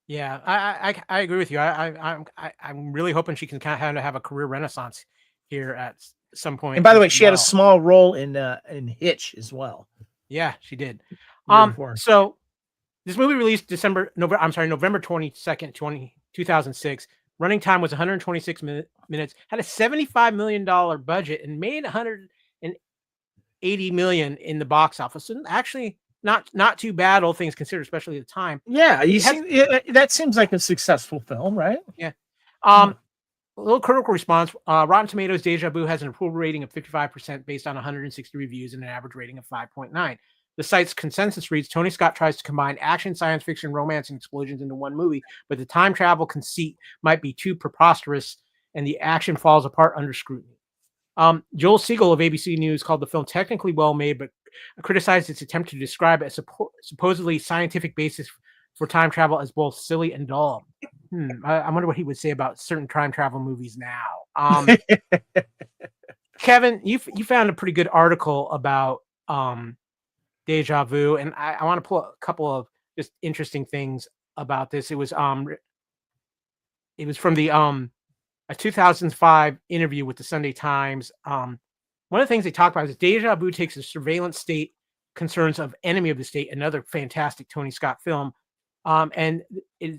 Yeah, I agree with you. I'm really hoping she can kind of have a career renaissance here at some point. And by the way, she had a small role in Hitch as well. Yeah, she did. So this movie released November 22nd, 2006. Running time was 126 minutes. Had a $75 million budget and made 180 million in the box office. So actually, not too bad, all things considered, especially at the time. Yeah, that seems like a successful film, right? Yeah. A little critical response. Rotten Tomatoes Déjà Vu has an approval rating of 55% based on 160 reviews and an average rating of 5.9. The site's consensus reads, Tony Scott tries to combine action, science fiction, romance, and explosions into one movie, but the time travel conceit might be too preposterous and the action falls apart under scrutiny. Joel Siegel of ABC News called the film technically well made, but criticized its attempt to describe a supposedly scientific basis for time travel as both silly and dull. I wonder what he would say about certain time travel movies now. Kevin, you found a pretty good article about Déjà Vu, and I want to pull a couple of just interesting things about this. It was from the a 2005 interview with the Sunday Times. One of the things they talk about is Déjà Vu takes the surveillance state concerns of Enemy of the State, another fantastic Tony Scott film, and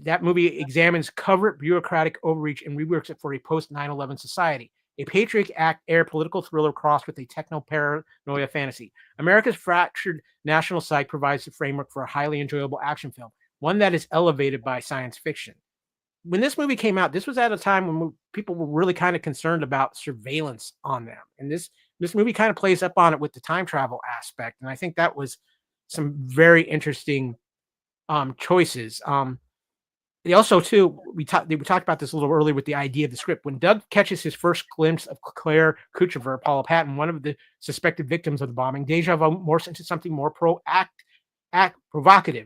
that movie examines covert bureaucratic overreach and reworks it for a post 9/11 society. A Patriot Act era political thriller crossed with a techno-paranoia fantasy. America's fractured national psyche provides the framework for a highly enjoyable action film, one that is elevated by science fiction. When this movie came out, this was at a time when people were really kind of concerned about surveillance on them. And this movie kind of plays up on it with the time travel aspect. And I think that was some very interesting choices. They also, too, we talked about this a little earlier with the idea of the script. When Doug catches his first glimpse of Claire Couchever, Paula Patton, one of the suspected victims of the bombing, Déjà Vu morphs into something more provocative.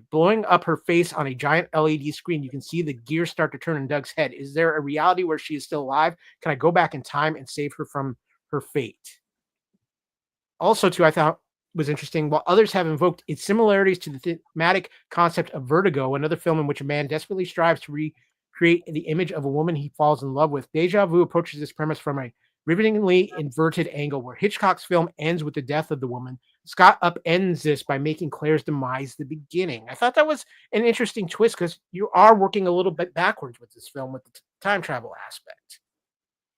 Blowing up her face on a giant LED screen, you can see the gears start to turn in Doug's head. Is there a reality where she is still alive? Can I go back in time and save her from her fate? Also, too, I thought was interesting. While others have invoked its similarities to the thematic concept of Vertigo, another film in which a man desperately strives to recreate the image of a woman he falls in love with, Déjà Vu approaches this premise from a rivetingly inverted angle. Where Hitchcock's film ends with the death of the woman, Scott upends this by making Claire's demise the beginning. I thought that was an interesting twist because you are working a little bit backwards with this film with the time travel aspect,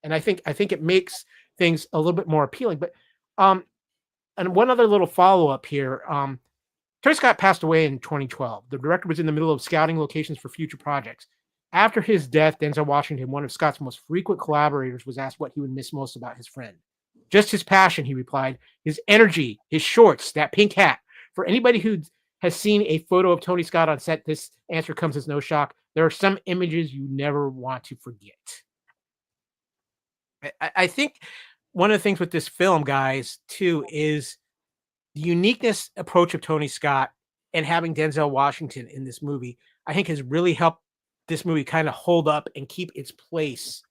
and I think it makes things a little bit more appealing. But and one other little follow-up here. Tony Scott passed away in 2012. The director was in the middle of scouting locations for future projects. After his death, Denzel Washington, one of Scott's most frequent collaborators, was asked what he would miss most about his friend. Just his passion, he replied. His energy, his shorts, that pink hat. For anybody who has seen a photo of Tony Scott on set, this answer comes as no shock. There are some images you never want to forget. I think one of the things with this film, guys, too, is the uniqueness approach of Tony Scott and having Denzel Washington in this movie, I think has really helped this movie kind of hold up and keep its place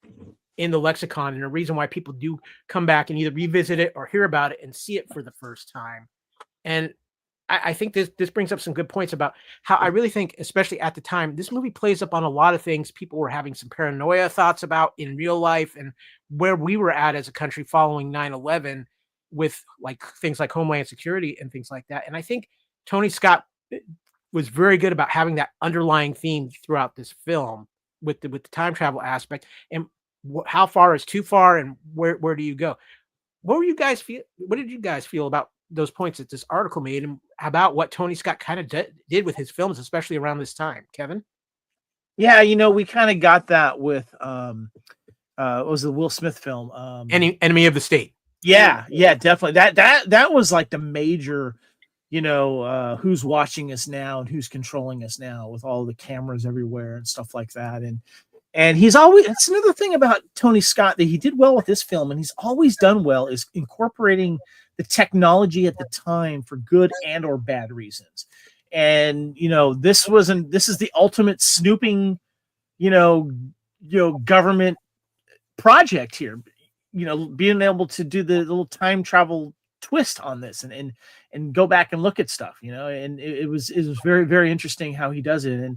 in the lexicon, and a reason why people do come back and either revisit it or hear about it and see it for the first time. And I think this brings up some good points about how I really think, especially at the time, this movie plays up on a lot of things people were having some paranoia thoughts about in real life and where we were at as a country following 9/11 with like things like Homeland Security and things like that. And I think Tony Scott was very good about having that underlying theme throughout this film with the time travel aspect and how far is too far and where do you go? What did you guys feel about those points that this article made and about what Tony Scott kind of did with his films, especially around this time. Kevin? Yeah, we kind of got that with what was the Will Smith film? Enemy of the State. Yeah, definitely. That was like the major, who's watching us now and who's controlling us now with all the cameras everywhere and stuff like that. And he's always, that's another thing about Tony Scott that he did well with this film, and he's always done well, is incorporating the technology at the time for good and or bad reasons. And this is the ultimate snooping, government project here. Being able to do the little time travel twist on this and go back and look at stuff, and it was very, very interesting how he does it. And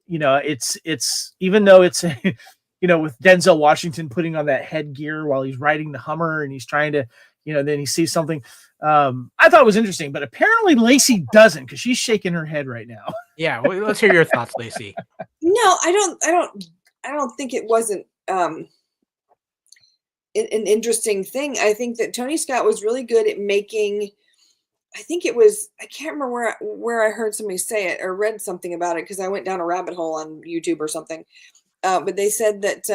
it's even though it's with Denzel Washington putting on that headgear while he's riding the Hummer and he's trying to, then he sees something. I thought it was interesting, but apparently Lacey doesn't, because she's shaking her head right now. Yeah, well, let's hear your thoughts, Lacey. No, I don't think it wasn't an interesting thing. I think that Tony Scott was really good at making. I think it was, I can't remember where I heard somebody say it or read something about it, because I went down a rabbit hole on YouTube or something. But they said that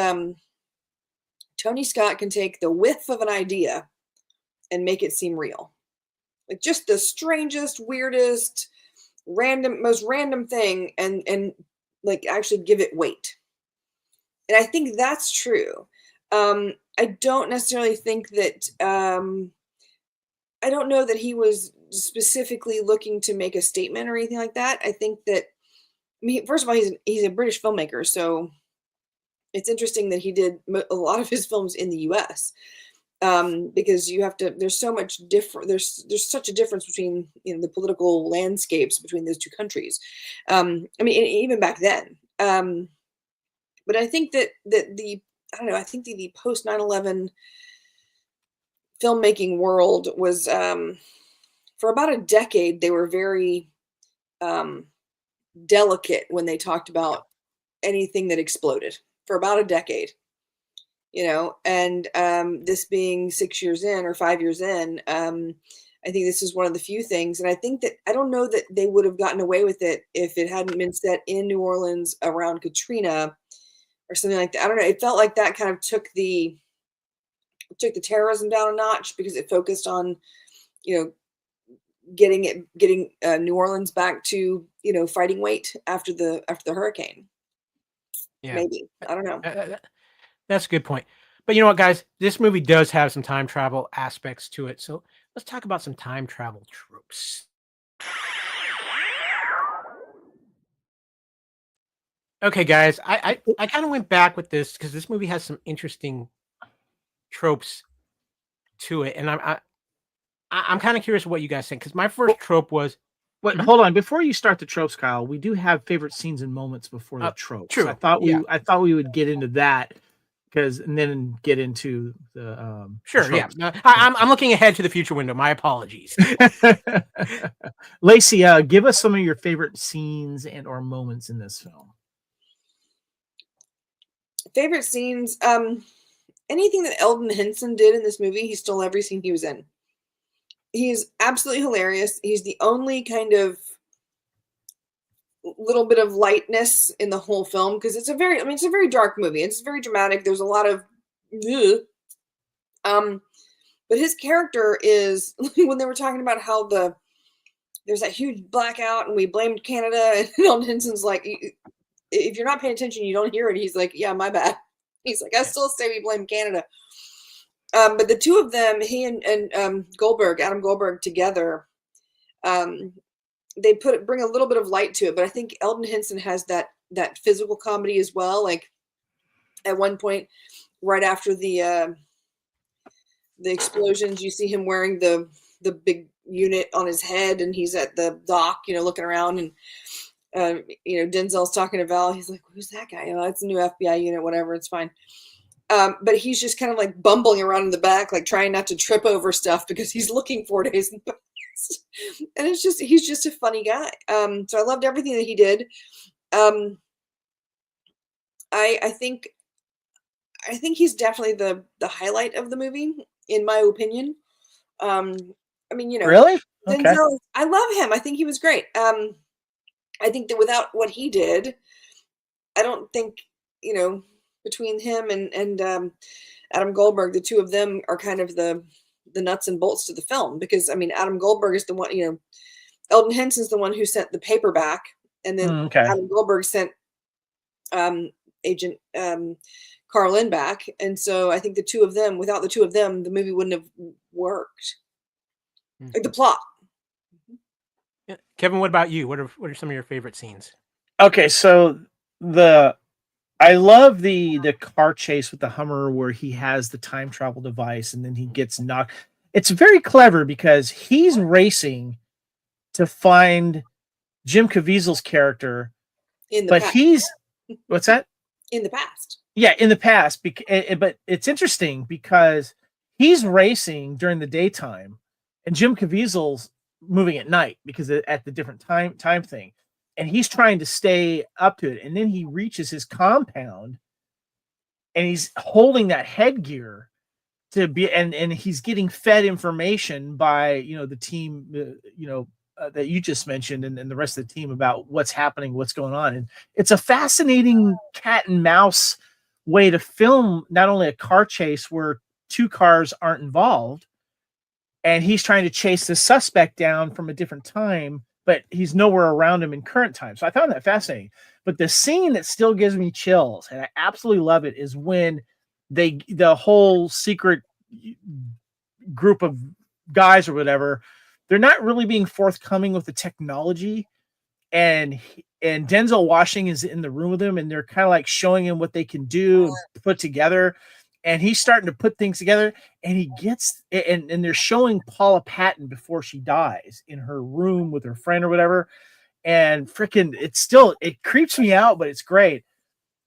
Tony Scott can take the whiff of an idea and make it seem real. Like just the strangest, weirdest, most random thing and like actually give it weight. And I think that's true. I don't necessarily think that, I don't know that he was specifically looking to make a statement or anything like that. I think that, first of all, he's a British filmmaker, so it's interesting that he did a lot of his films in the U.S. Because you have to. There's so much different. There's such a difference between the political landscapes between those two countries. Even back then. But I think that I think the post 9/11 filmmaking world was for about a decade, they were very delicate when they talked about anything that exploded for about a decade, and this being 6 years in or 5 years in, I think this is one of the few things. And I think that, I don't know that they would have gotten away with it if it hadn't been set in New Orleans around Katrina or something like that. I don't know. It felt like that kind of took the terrorism down a notch, because it focused on, getting New Orleans back to, fighting weight after the hurricane. Yeah. Maybe. I don't know. That's a good point. But you know what, guys? This movie does have some time travel aspects to it. So let's talk about some time travel tropes. Okay, guys, I kind of went back with this because this movie has some interesting tropes to it, and I'm kind of curious what you guys think, because my first trope was. Wait, hold on. Before you start the tropes, Kyle, we do have favorite scenes and moments before the tropes. True. I thought we would get into that, and then get into the sure. the tropes. Yeah, I'm looking ahead to the future window. My apologies. Lacey, give us some of your favorite scenes and or moments in this film. Favorite scenes. Anything that Eldon Henson did in this movie, he stole every scene he was in. He's absolutely hilarious. He's the only kind of little bit of lightness in the whole film, because it's a very dark movie. It's very dramatic. There's a lot of, but his character is, when they were talking about how there's that huge blackout and we blamed Canada, and Eldon Henson's like, if you're not paying attention, you don't hear it. He's like, yeah, my bad. He's like, I still say we blame Canada. But the two of them, he and Adam Goldberg together, they bring a little bit of light to it. But I think Eldon Henson has that physical comedy as well. Like at one point, right after the explosions, you see him wearing the big unit on his head, and he's at the dock, looking around, and Denzel's talking to Val. He's like, "Who's that guy? It's a new FBI unit. Whatever, it's fine." But he's just kind of like bumbling around in the back, like trying not to trip over stuff because he's looking 4 days in the past. And he's just a funny guy. So I loved everything that he did. I think he's definitely the highlight of the movie, in my opinion. I mean, Really? Okay. Denzel, I love him. I think he was great. I think that without what he did, I don't think, between him and Adam Goldberg, the two of them are kind of the nuts and bolts to the film, because I mean, Adam Goldberg is the one, Eldon Henson's the one who sent the paper back, and then Adam Goldberg sent Agent Carlin back, and so I think the two of them, without the two of them, the movie wouldn't have worked. Like the plot. Yeah. Kevin, what about you? What are some of your favorite scenes? Okay, so I love the car chase with the Hummer where he has the time travel device and then he gets knocked. It's very clever because he's racing to find Jim Caviezel's character, but he's what's that? In the past. Yeah, in the past. But it's interesting because he's racing during the daytime, and Jim Caviezel's moving at night because at the different time thing. And he's trying to stay up to it. And then he reaches his compound and he's holding that headgear to be, and he's getting fed information by, the team, that you just mentioned and the rest of the team about what's happening, what's going on. And it's a fascinating cat and mouse way to film not only a car chase where two cars aren't involved and he's trying to chase the suspect down from a different time, but he's nowhere around him in current time. So I found that fascinating. But the scene that still gives me chills, and I absolutely love it, is when the whole secret group of guys or whatever, they're not really being forthcoming with the technology. And Denzel Washington is in the room with him, and they're kind of like showing him what they can do and put together. And he's starting to put things together, and he gets, and they're showing Paula Patton before she dies in her room with her friend or whatever. And freaking, it creeps me out, but it's great.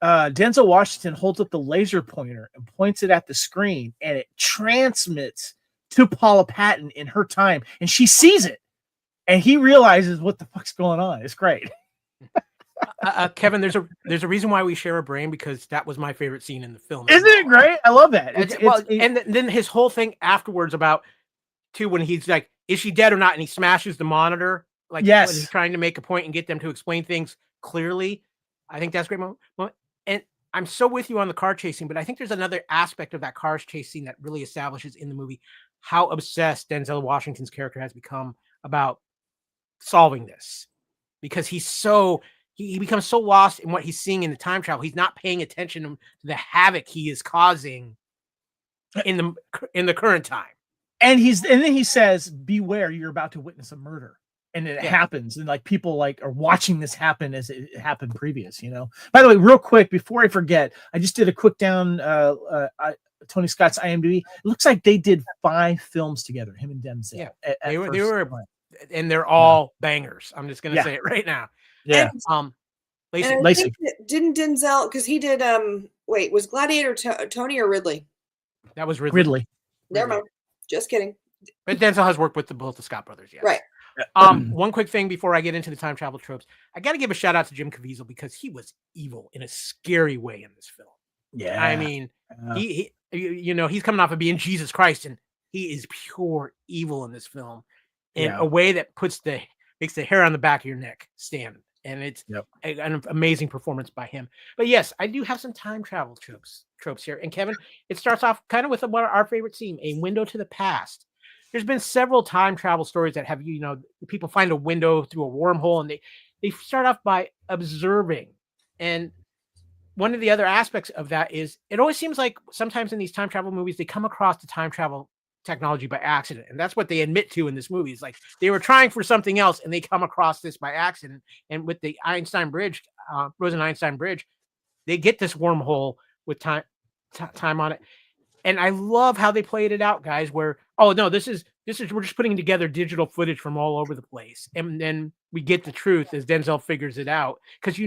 Denzel Washington holds up the laser pointer and points it at the screen, and it transmits to Paula Patton in her time, and she sees it, and he realizes what the fuck's going on. It's great. Kevin, there's a reason why we share a brain, because that was my favorite scene in the film. Isn't it great? I love that. And then his whole thing afterwards about when he's like, is she dead or not? And he smashes the monitor, like when he's trying to make a point and get them to explain things clearly. I think that's a great moment. And I'm so with you on the car chasing, but I think there's another aspect of that car chase scene that really establishes in the movie how obsessed Denzel Washington's character has become about solving this, because he becomes so lost in what he's seeing in the time travel. He's not paying attention to the havoc he is causing in the current time. And then he says, "Beware, you're about to witness a murder." And it happens, and like people are watching this happen as it happened previous. By the way, real quick before I forget, I just did a quick down Tony Scott's IMDb. It looks like they did 5 films together, him and Denzel. Yeah, they were, and they're all bangers. I'm just gonna say it right now. Yeah. Lacey. Didn't Denzel, because he did was Gladiator Tony or Ridley? That was Ridley. Never mind. Just kidding. But Denzel has worked with both the Scott brothers, yes. Right. One quick thing before I get into the time travel tropes. I got to give a shout out to Jim Caviezel, because he was evil in a scary way in this film. Yeah. I mean, he he's coming off of being Jesus Christ, and he is pure evil in this film in a way that makes the hair on the back of your neck stand. And it's an amazing performance by him. But yes, I do have some time travel tropes here. And Kevin, it starts off kind of with our favorite scene, a window to the past. There's been several time travel stories that have, people find a window through a wormhole, and they start off by observing. And one of the other aspects of that is it always seems like sometimes in these time travel movies, they come across the time travel technology by accident. And that's what they admit to in this movie. It's like they were trying for something else and they come across this by accident. And with the Einstein Bridge, Rosen-Einstein Bridge, they get this wormhole with time on it. And I love how they played it out, guys, where, oh no, this is we're just putting together digital footage from all over the place. And then we get the truth as Denzel figures it out. Because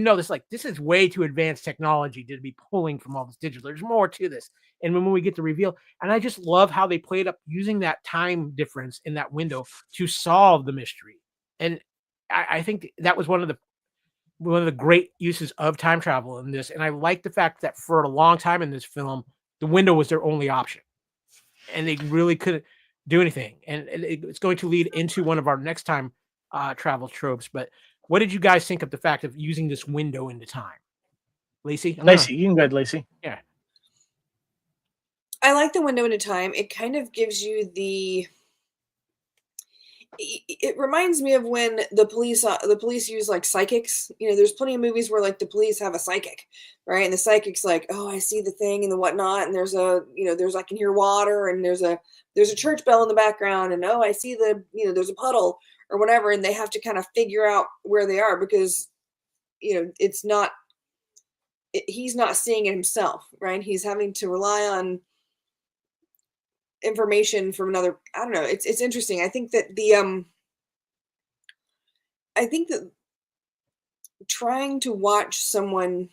this is way too advanced technology to be pulling from all this digital. There's more to this. And when we get the reveal, and I just love how they played up using that time difference in that window to solve the mystery. And I think that was one of the great uses of time travel in this. And I like the fact that for a long time in this film, the window was their only option. And they really couldn't. do anything. And it's going to lead into one of our next time travel tropes. But what did you guys think of the fact of using this window into time? Lacey? Lacey, you can go ahead, Lacey. Yeah. I like the window into time. It kind of gives you it reminds me of when the police use like psychics. There's plenty of movies where like the police have a psychic, right? And the psychic's like, oh, I see the thing and the whatnot, and there's I can hear water, and there's a church bell in the background, and oh, I see there's a puddle or whatever, and they have to kind of figure out where they are because it's not he's not seeing it himself, right? He's having to rely on information from another. I don't know. It's interesting. I think that trying to watch someone,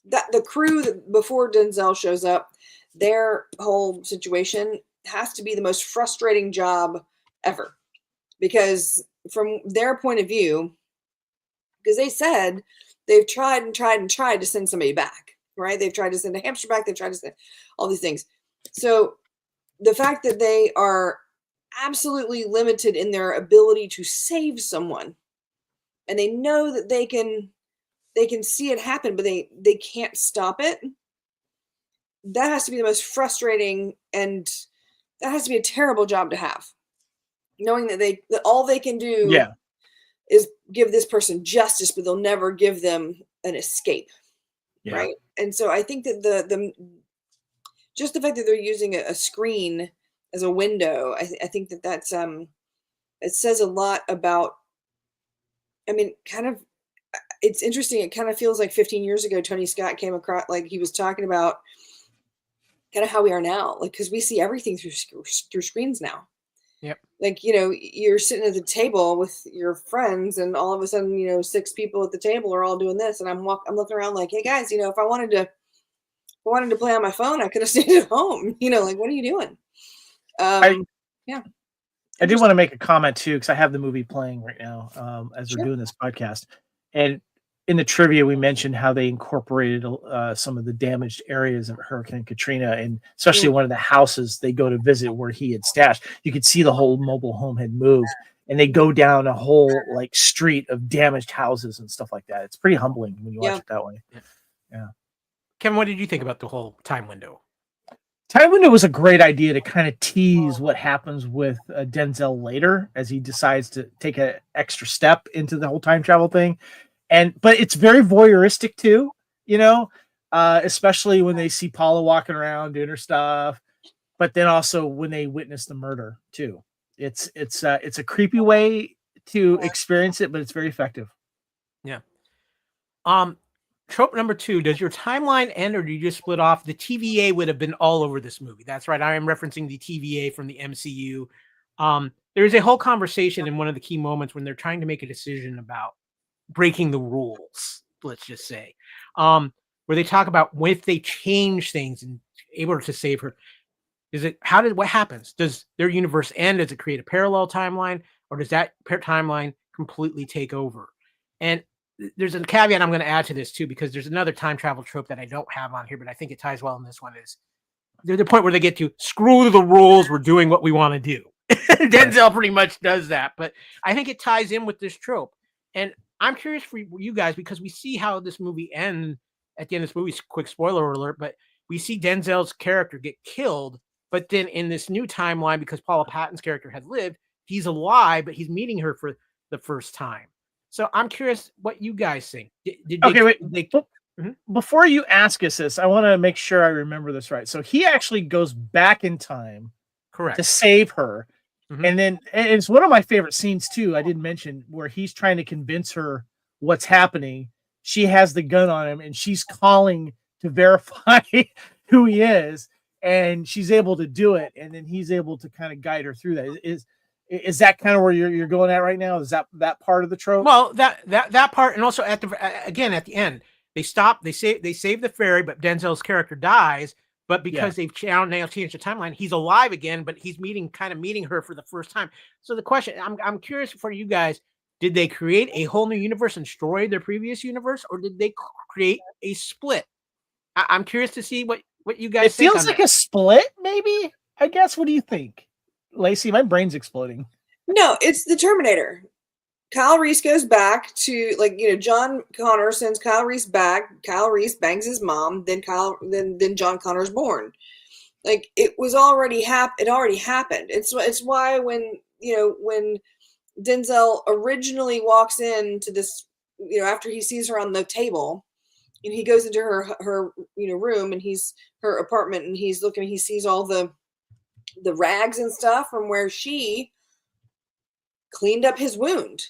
that the crew that before Denzel shows up, their whole situation has to be the most frustrating job ever, because from their point of view, because they said they've tried and tried and tried to send somebody back, right? They've tried to send a hamster back. They've tried to send all these things. So the fact that they are absolutely limited in their ability to save someone, and they know that they can see it happen, but they can't stop it. That has to be the most frustrating, and that has to be a terrible job to have, knowing that all they can do is give this person justice, but they'll never give them an escape, right? And so I think that the just the fact that they're using a screen as a window, I think that's it says a lot about. I mean, kind of, it's interesting. It kind of feels like 15 years ago, Tony Scott came across, like he was talking about kind of how we are now, like, because we see everything through screens now. Yep. Like, you're sitting at the table with your friends, and all of a sudden, 6 people at the table are all doing this, and I'm looking around like, hey guys, if I wanted to play on my phone, I could have stayed at home. Like, what are you doing? I do want to make a comment too, because I have the movie playing right now as we're doing this podcast. And in the trivia, we mentioned how they incorporated some of the damaged areas of Hurricane Katrina, and especially one of the houses they go to visit where he had stashed. You could see the whole mobile home had moved, and they go down a whole like street of damaged houses and stuff like that. It's pretty humbling when you watch it that way. Yeah. Kevin, what did you think about the whole time window? Time window was a great idea to kind of tease what happens with Denzel later as he decides to take an extra step into the whole time travel thing. But it's very voyeuristic too, especially when they see Paula walking around doing her stuff, but then also when they witness the murder too. It's a creepy way to experience it, but it's very effective. Yeah. Trope number 2, does your timeline end, or do you just split off? The TVA would have been all over this movie. That's right. I am referencing the TVA from the MCU. There is a whole conversation in one of the key moments when they're trying to make a decision about breaking the rules, let's just say, where they talk about if they change things and able to save her. What happens? Does their universe end? Does it create a parallel timeline, or does that timeline completely take over? And there's a caveat I'm going to add to this too, because there's another time travel trope that I don't have on here, but I think it ties well in this one. Is there's the point where they get to screw the rules, we're doing what we want to do. Denzel pretty much does that, but I think it ties in with this trope. And I'm curious for you guys, because we see how this movie ends at the end of this movie. Quick spoiler alert, but we see Denzel's character get killed, but then in this new timeline, because Paula Patton's character had lived, he's alive, but he's meeting her for the first time. So I'm curious what you guys think. Before you ask us this, I want to make sure I remember this right. So he actually goes back in time, correct, to save her. Mm-hmm. And it's one of my favorite scenes too, I didn't mention, where he's trying to convince her what's happening. She has the gun on him, and she's calling to verify who he is, and she's able to do it, and then he's able to kind of guide her through that. Is that kind of where you're going at right now? Is that part of the trope? Well, that part, and also at the end, they save the ferry, but Denzel's character dies. But because they've now changed the timeline, he's alive again, but he's meeting her for the first time. So the question, I'm curious for you guys: did they create a whole new universe and destroy their previous universe, or did they create a split? I'm curious to see what you guys think. It feels like a split, maybe. I guess. What do you think? Lacey, my brain's exploding. No, it's the Terminator. Kyle Reese goes back to, like, John Connor sends Kyle Reese back. Kyle Reese bangs his mom. Then John Connor's born. Like, it was already it already happened. It's why when Denzel originally walks into this, after he sees her on the table, and he goes into her room, and her apartment, and he's looking, he sees all the rags and stuff from where she cleaned up his wound.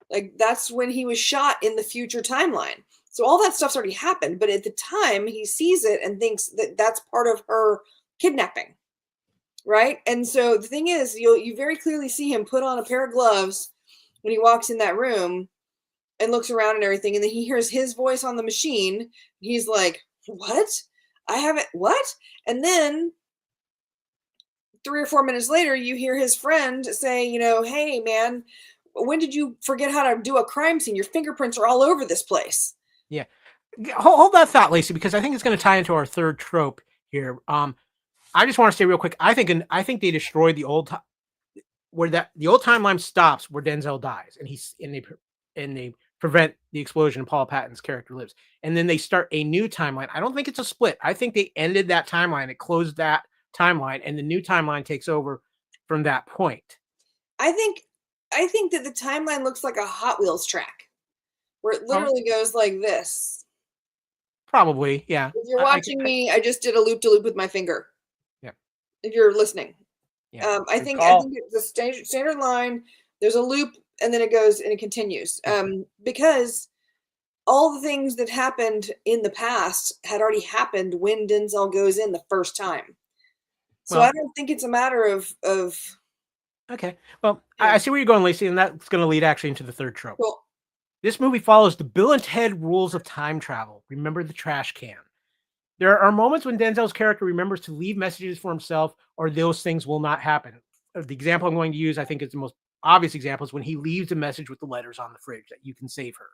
Like, that's when he was shot in the future timeline. So all that stuff's already happened, but at the time he sees it and thinks that that's part of her kidnapping, right? And so the thing is, you very clearly see him put on a pair of gloves when he walks in that room and looks around and everything, and then he hears his voice on the machine. He's like, what? I haven't, what? And then 3 or 4 minutes later, you hear his friend say, hey, man, when did you forget how to do a crime scene? Your fingerprints are all over this place. Yeah. Hold that thought, Lacey, because I think it's going to tie into our third trope here. I just want to say real quick, I think they destroyed the old the old timeline stops where Denzel dies, and they prevent the explosion and Paula Patton's character lives. And then they start a new timeline. I don't think it's a split. I think they ended that timeline. It closed that timeline, and the new timeline takes over from that point. I think that the timeline looks like a Hot Wheels track, where it literally goes like this. Probably, yeah. If you're watching me, I just did a loop-de-loop with my finger. Yeah. If you're listening. Yeah. I think it's a standard line. There's a loop, and then it goes and it continues. Because all the things that happened in the past had already happened when Denzel goes in the first time. So I don't think it's a matter of Okay. Well, I see where you're going, Lacey, and that's going to lead actually into the third trope. Cool. This movie follows the Bill and Ted rules of time travel. Remember the trash can. There are moments when Denzel's character remembers to leave messages for himself, or those things will not happen. The example I'm going to use, I think, is the most obvious example, is when he leaves a message with the letters on the fridge that you can save her.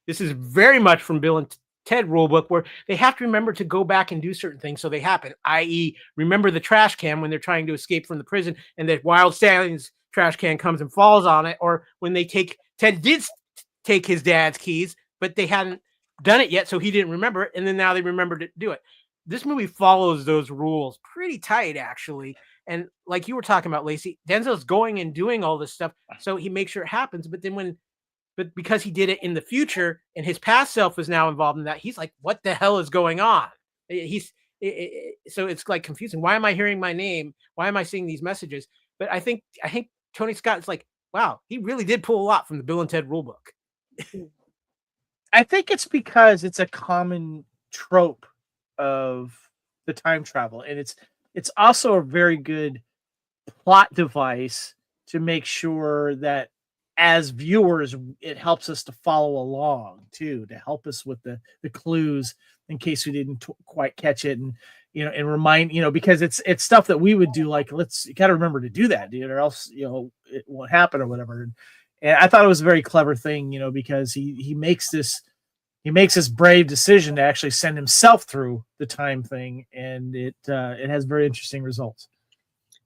This is very much from Bill and Ted rulebook, where they have to remember to go back and do certain things so they happen, i.e. remember the trash can when they're trying to escape from the prison and that Wild Stallion's trash can comes and falls on it, or when Ted did take his dad's keys, but they hadn't done it yet, so he didn't remember it, and then now they remember to do it. This movie follows those rules pretty tight, actually. And like you were talking about, Lacey, Denzel's going and doing all this stuff, so he makes sure it happens, but because he did it in the future and his past self is now involved in that, he's like, what the hell is going on? So it's like confusing. Why am I hearing my name? Why am I seeing these messages? But I think Tony Scott is like, wow, he really did pull a lot from the Bill and Ted rulebook. I think it's because it's a common trope of the time travel, and it's also a very good plot device to make sure that as viewers, it helps us to follow along too, to help us with the clues in case we didn't quite catch it, and and remind, because it's stuff that we would do, like, you got to remember to do that, dude, or else it won't happen or whatever. And I thought it was a very clever thing, because he makes this brave decision to actually send himself through the time thing, and it has very interesting results.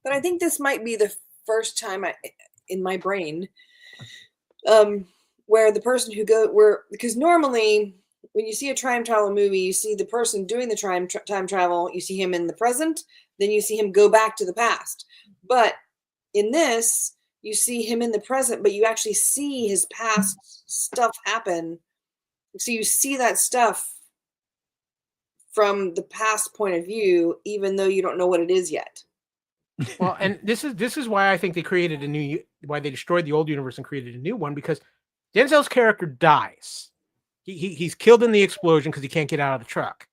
But I think this might be the first time in my brain where the person because normally when you see a time travel movie, you see the person doing the time travel, you see him in the present, then you see him go back to the past. But in this, you see him in the present, but you actually see his past stuff happen. So you see that stuff from the past point of view, even though you don't know what it is yet. Well, and this is why I think they created why they destroyed the old universe and created a new one, because Denzel's character dies. He's killed in the explosion because he can't get out of the truck.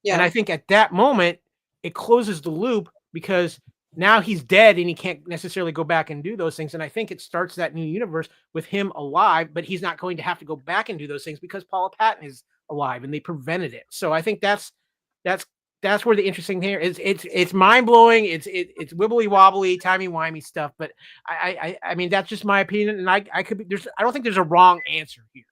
Yeah. And I think at that moment, it closes the loop because now he's dead and he can't necessarily go back and do those things. And I think it starts that new universe with him alive, but he's not going to have to go back and do those things because Paula Patton is alive and they prevented it. So I think that's where the interesting thing here is. It's mind blowing. It's wibbly wobbly, timey wimey stuff. But I mean, that's just my opinion. And I don't think there's a wrong answer here.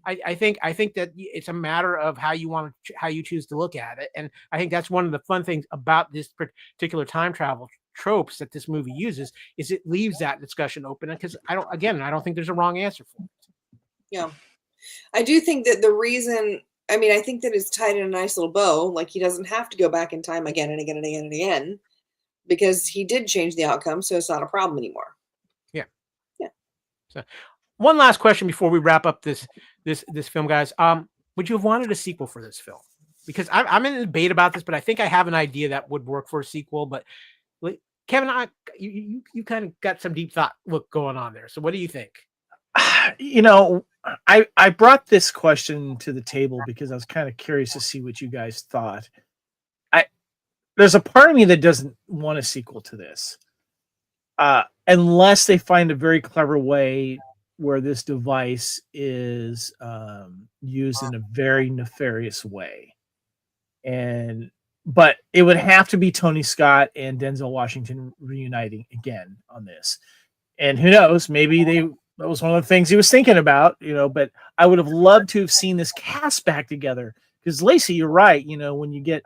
I think that it's a matter of how you choose to look at it. And I think that's one of the fun things about this particular time travel tropes that this movie uses is it leaves that discussion open, because I don't think there's a wrong answer for it. Yeah. I do think that the reason, I mean, I think that it's tied in a nice little bow. Like, he doesn't have to go back in time again and again and again and again, because he did change the outcome, so it's not a problem anymore. Yeah. Yeah. So one last question before we wrap up this film, guys. Would you have wanted a sequel for this film? Because I'm in a debate about this, but I think I have an idea that would work for a sequel. But Kevin, you kind of got some deep thought look going on there. So what do you think? You know, I brought this question to the table because I was kind of curious to see what you guys thought. There's a part of me that doesn't want a sequel to this, unless they find a very clever way where this device is used in a very nefarious way. But it would have to be Tony Scott and Denzel Washington reuniting again on this. And who knows, maybe that was one of the things he was thinking about, but I would have loved to have seen this cast back together. Because Lacey, you're right. When you get,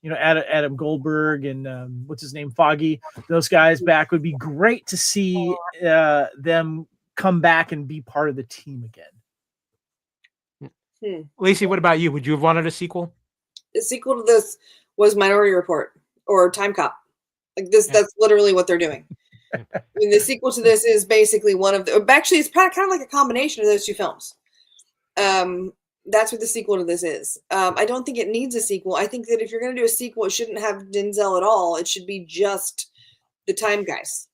Adam Goldberg and what's his name, Foggy, those guys back, would be great to see them come back and be part of the team again. Lacey, what about you? Would you have wanted a sequel? The sequel to this was Minority Report or Time Cop. Like this, that's literally what they're doing. I mean, the sequel to this is basically one of the. Actually, it's kind of like a combination of those two films. That's what the sequel to this is. I don't think it needs a sequel. I think that if you're going to do a sequel, it shouldn't have Denzel at all. It should be just the time guys.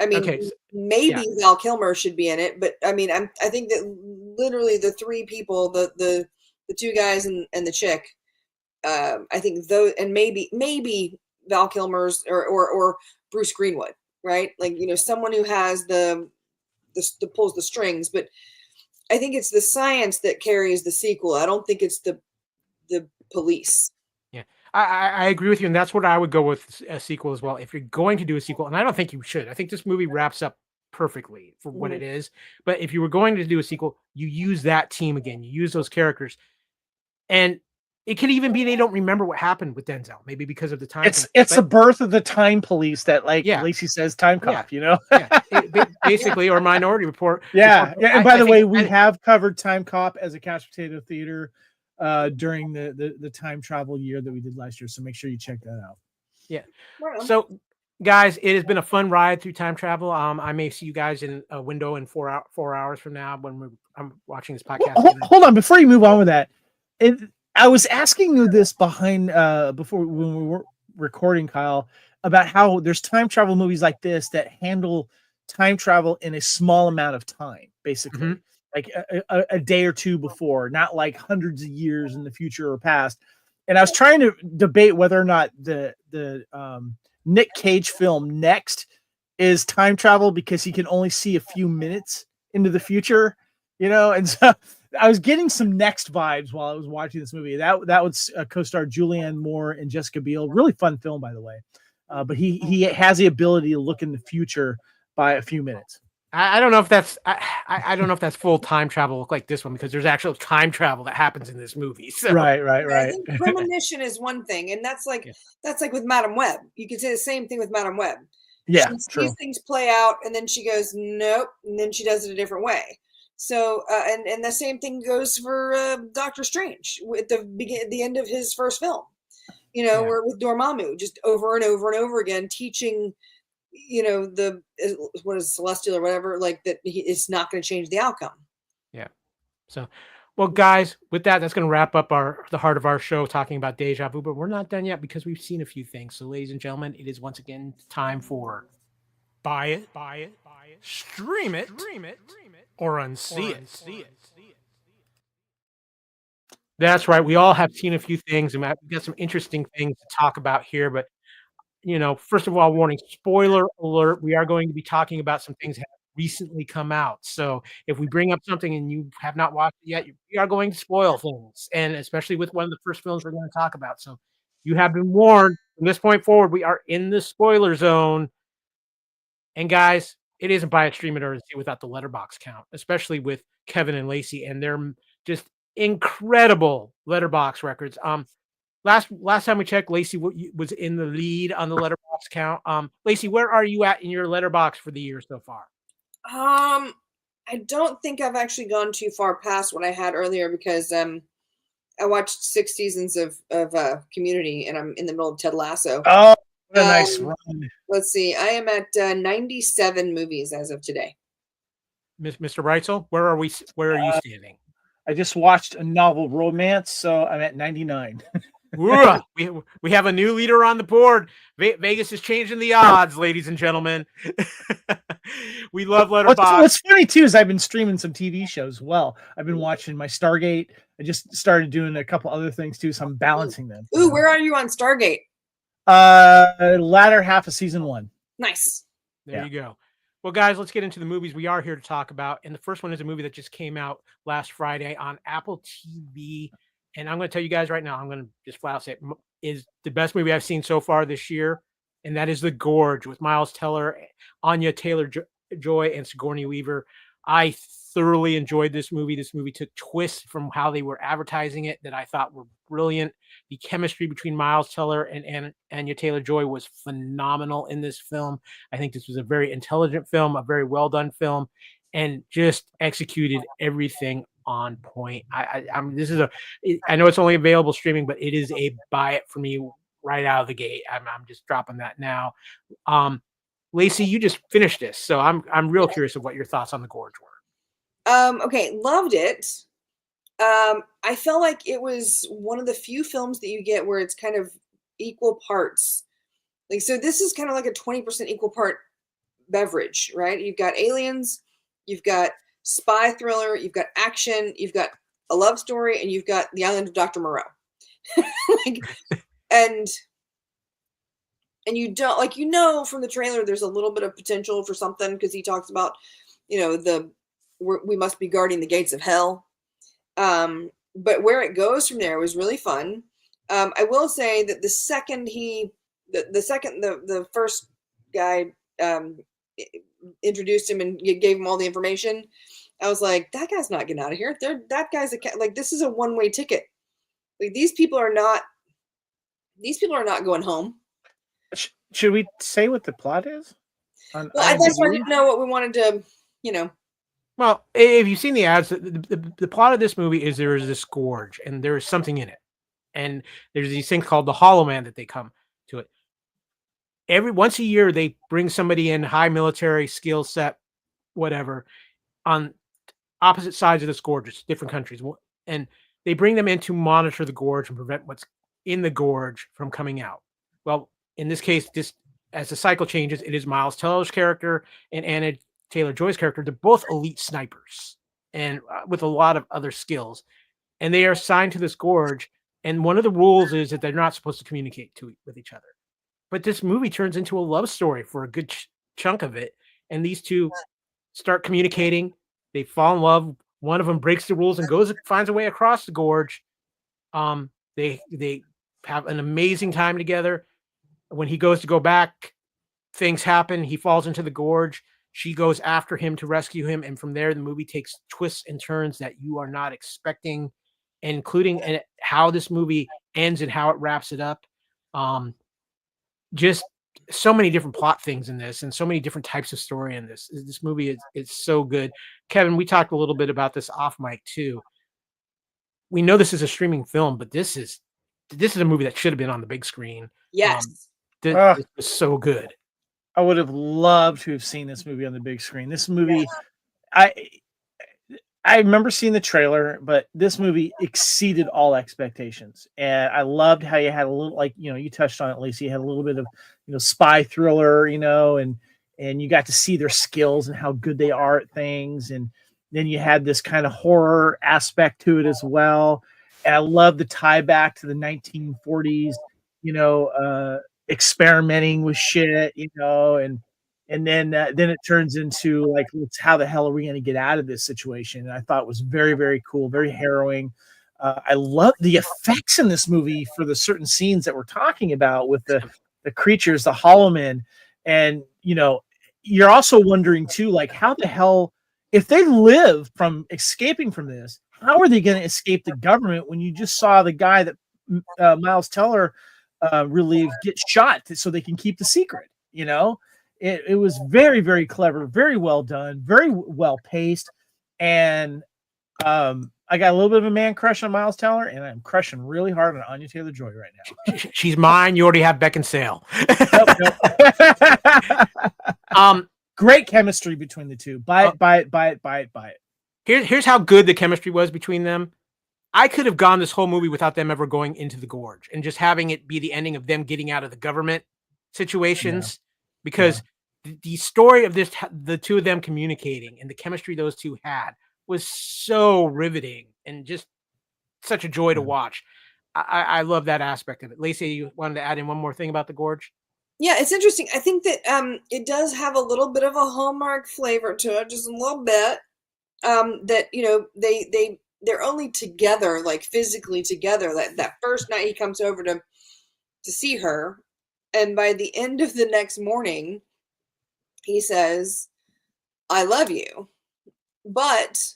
I mean, maybe Val Kilmer should be in it, but I mean, I think that literally the three people, the two guys and the chick. I think those, and maybe Val Kilmer's or Bruce Greenwood, right? Like, someone who has the pulls the strings, but I think it's the science that carries the sequel. I don't think it's the police. Yeah, I agree with you, and that's what I would go with a sequel as well. If you're going to do a sequel, and I don't think you should. I think this movie wraps up perfectly for what it is. But if you were going to do a sequel, you use that team again. You use those characters, and it could even be they don't remember what happened with Denzel, maybe because of the time. It's the birth of the time police that, Lacey says, time cop, basically, or Minority Report. And by the way, we have covered Time Cop as a couch potato theater during the time travel year that we did last year. So make sure you check that out. Yeah. So, guys, it has been a fun ride through time travel. I may see you guys in a window in 4 hours from now when I'm watching this podcast. Hold on, before you move on with that. I was asking you this before when we were recording, Kyle, about how there's time travel movies like this that handle time travel in a small amount of time, basically, like a day or two before, not like hundreds of years in the future or past. And I was trying to debate whether or not the Nick Cage film Next is time travel because he can only see a few minutes into the future, and so I was getting some Next vibes while I was watching this movie. That was co-star Julianne Moore and Jessica Biel. Really fun film, by the way. But he has the ability to look in the future by a few minutes. I don't know if that's I don't know if that's full time travel like this one, because there's actual time travel that happens in this movie. So. Right. I think premonition is one thing, and that's like with Madam Web. You could say the same thing with Madam Web. Yeah, she sees things play out, and then she goes nope, and then she does it a different way. So, and the same thing goes for Doctor Strange at the end of his first film, where with Dormammu, just over and over and over again, teaching, what is Celestial or whatever, like that it's not going to change the outcome. Yeah. So, well, guys, with that's going to wrap up the heart of our show, talking about Déjà Vu, but we're not done yet because we've seen a few things. So, ladies and gentlemen, it is once again time for buy it, stream it, or unsee it. That's right. We all have seen a few things, and we've got some interesting things to talk about here. But, first of all, warning, spoiler alert, we are going to be talking about some things that have recently come out. So if we bring up something and you have not watched it yet, we are going to spoil things, and especially with one of the first films we're going to talk about. So you have been warned. From this point forward, we are in the spoiler zone. And guys, it isn't buy it, stream it, or see without the letterbox count, especially with Kevin and Lacey and their just incredible letterbox records. Last time we checked, Lacey was in the lead on the letterbox Letterboxd count. Lacey, where are you at in your Letterboxd for the year so far? I don't think I've actually gone too far past what I had earlier because I watched 6 seasons of Community, and I'm in the middle of Ted Lasso. Oh, what a nice run. Let's see. I am at 97 movies as of today. Mr. Reitzel, where are you standing? I just watched a novel romance, so I'm at 99. We have a new leader on the board. Vegas is changing the odds, ladies and gentlemen. We love Letterboxd. What's funny too is I've been streaming some TV shows. Well, I've been watching my Stargate. I just started doing a couple other things too, so I'm balancing them. Ooh, where are you on Stargate? Latter half of season 1. Nice. There you go. Well, guys, let's get into the movies we are here to talk about. And the first one is a movie that just came out last Friday on Apple TV. And I'm going to tell you guys right now, I'm going to just flat out say it is the best movie I've seen so far this year. And that is The Gorge with Miles Teller, Anya Taylor-Joy, and Sigourney Weaver. I thoroughly enjoyed this movie. This movie took twists from how they were advertising it that I thought were brilliant. The chemistry between Miles Teller and Anya Taylor-Joy was phenomenal in this film. I think this was a very intelligent film, a very well done film, and just executed everything on point. I know it's only available streaming, but it is a buy it for me right out of the gate. I'm just dropping that now. Lacey, you just finished this, so I'm real curious of what your thoughts on The Gorge were. Okay, loved it. I felt like it was one of the few films that you get where it's kind of equal parts. Like, so this is kind of like a 20% equal part beverage, right? You've got aliens, you've got spy thriller, you've got action, you've got a love story, and you've got The Island of Dr. Moreau. and you don't, like, from the trailer, there's a little bit of potential for something because he talks about, we must be guarding the gates of hell. But where it goes from there was really fun. I will say that the first guy introduced him and gave him all the information, I was like, that guy's not getting out of here. That guy's this is a one-way ticket. Like, these people are not going home. Should we say what the plot is? Well, I just wanted to know what we wanted to, Well, if you've seen the ads, the plot of this movie is there is this gorge and there is something in it. And there's these things called the Hollow Man that they come to it. Once a year, they bring somebody in, high military skill set, whatever, on opposite sides of this gorge, different countries. And they bring them in to monitor the gorge and prevent what's in the gorge from coming out. Well, in this case, as the cycle changes, it is Miles Teller's character and Anna Taylor-Joy's character. They're both elite snipers and with a lot of other skills. And they are assigned to this gorge. And one of the rules is that they're not supposed to communicate with each other. But this movie turns into a love story for a good chunk of it. And these two start communicating. They fall in love. One of them breaks the rules and finds a way across the gorge. They have an amazing time together. When he goes to go back, things happen. He falls into the gorge. She goes after him to rescue him. And from there, the movie takes twists and turns that you are not expecting, including how this movie ends and how it wraps it up. Just so many different plot things in this and so many different types of story in this. This movie is so good. Kevin, we talked a little bit about this off mic too. We know this is a streaming film, but this is a movie that should have been on the big screen. Yes. This was so good. I would have loved to have seen this movie on the big screen. This movie, I remember seeing the trailer, but this movie exceeded all expectations. And I loved how you had a little, like, you touched on it, Lacey, you had a little bit of, spy thriller, and you got to see their skills and how good they are at things. And then you had this kind of horror aspect to it as well. And I love the tie back to the 1940s, experimenting with shit, and then it turns into like, how the hell are we going to get out of this situation? And I thought it was very, very cool, very harrowing. I love the effects in this movie for the certain scenes that we're talking about with the creatures, the Hollow Men. And, you're also wondering too, like, how the hell, if they live from escaping from this, how are they going to escape the government when you just saw the guy that Miles Teller relieved get shot so they can keep the secret. It was very, very clever, very well done, very well paced, and I got a little bit of a man crush on Miles Teller, and I'm crushing really hard on Anya Taylor-Joy right now. She's mine. You already have Beckinsale. Nope. Great chemistry between the two. Buy it. Here's how good the chemistry was between them. I could have gone this whole movie without them ever going into the gorge and just having it be the ending of them getting out of the government situations, because the story of the two of them communicating and the chemistry those two had was so riveting and just such a joy to watch. I love that aspect of it. Lacey, you wanted to add in one more thing about the gorge? Yeah, it's interesting. I think that it does have a little bit of a Hallmark flavor to it, just a little bit. That they're only together, like physically together. That first night he comes over to see her, and by the end of the next morning, he says, "I love you." But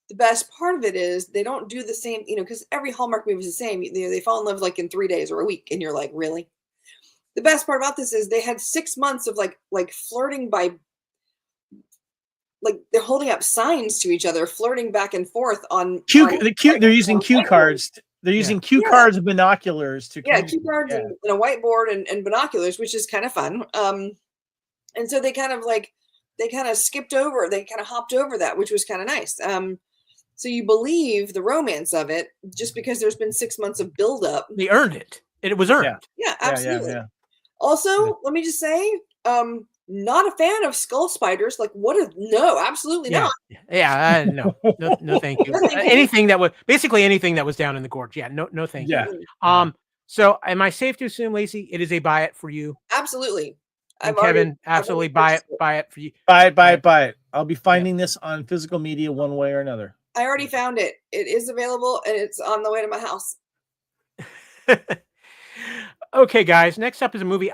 the best part of it is they don't do the same, because every Hallmark movie is the same. They fall in love like in 3 days or a week, and you're like, really? The best part about this is they had 6 months of like flirting by, like, they're holding up signs to each other, flirting back and forth on they're using cue cards. They're using cue cards and binoculars to cue cards and a whiteboard and binoculars, which is kind of fun. And so they kind of hopped over that, which was kind of nice. So you believe the romance of it just because there's been 6 months of buildup. They earned it. It was earned. Yeah, absolutely. Yeah. Also, let me just say, not a fan of skull spiders. Like, no, absolutely not. Yeah, no, thank you. Anything that was down in the gorge. Yeah, no, thank you. So am I safe to assume, Lacey, it is a buy it for you? Absolutely. And Kevin, absolutely buy it for you. Buy it. I'll be finding this on physical media one way or another. I already found it. It is available, and it's on the way to my house. Okay, guys. Next up is a movie.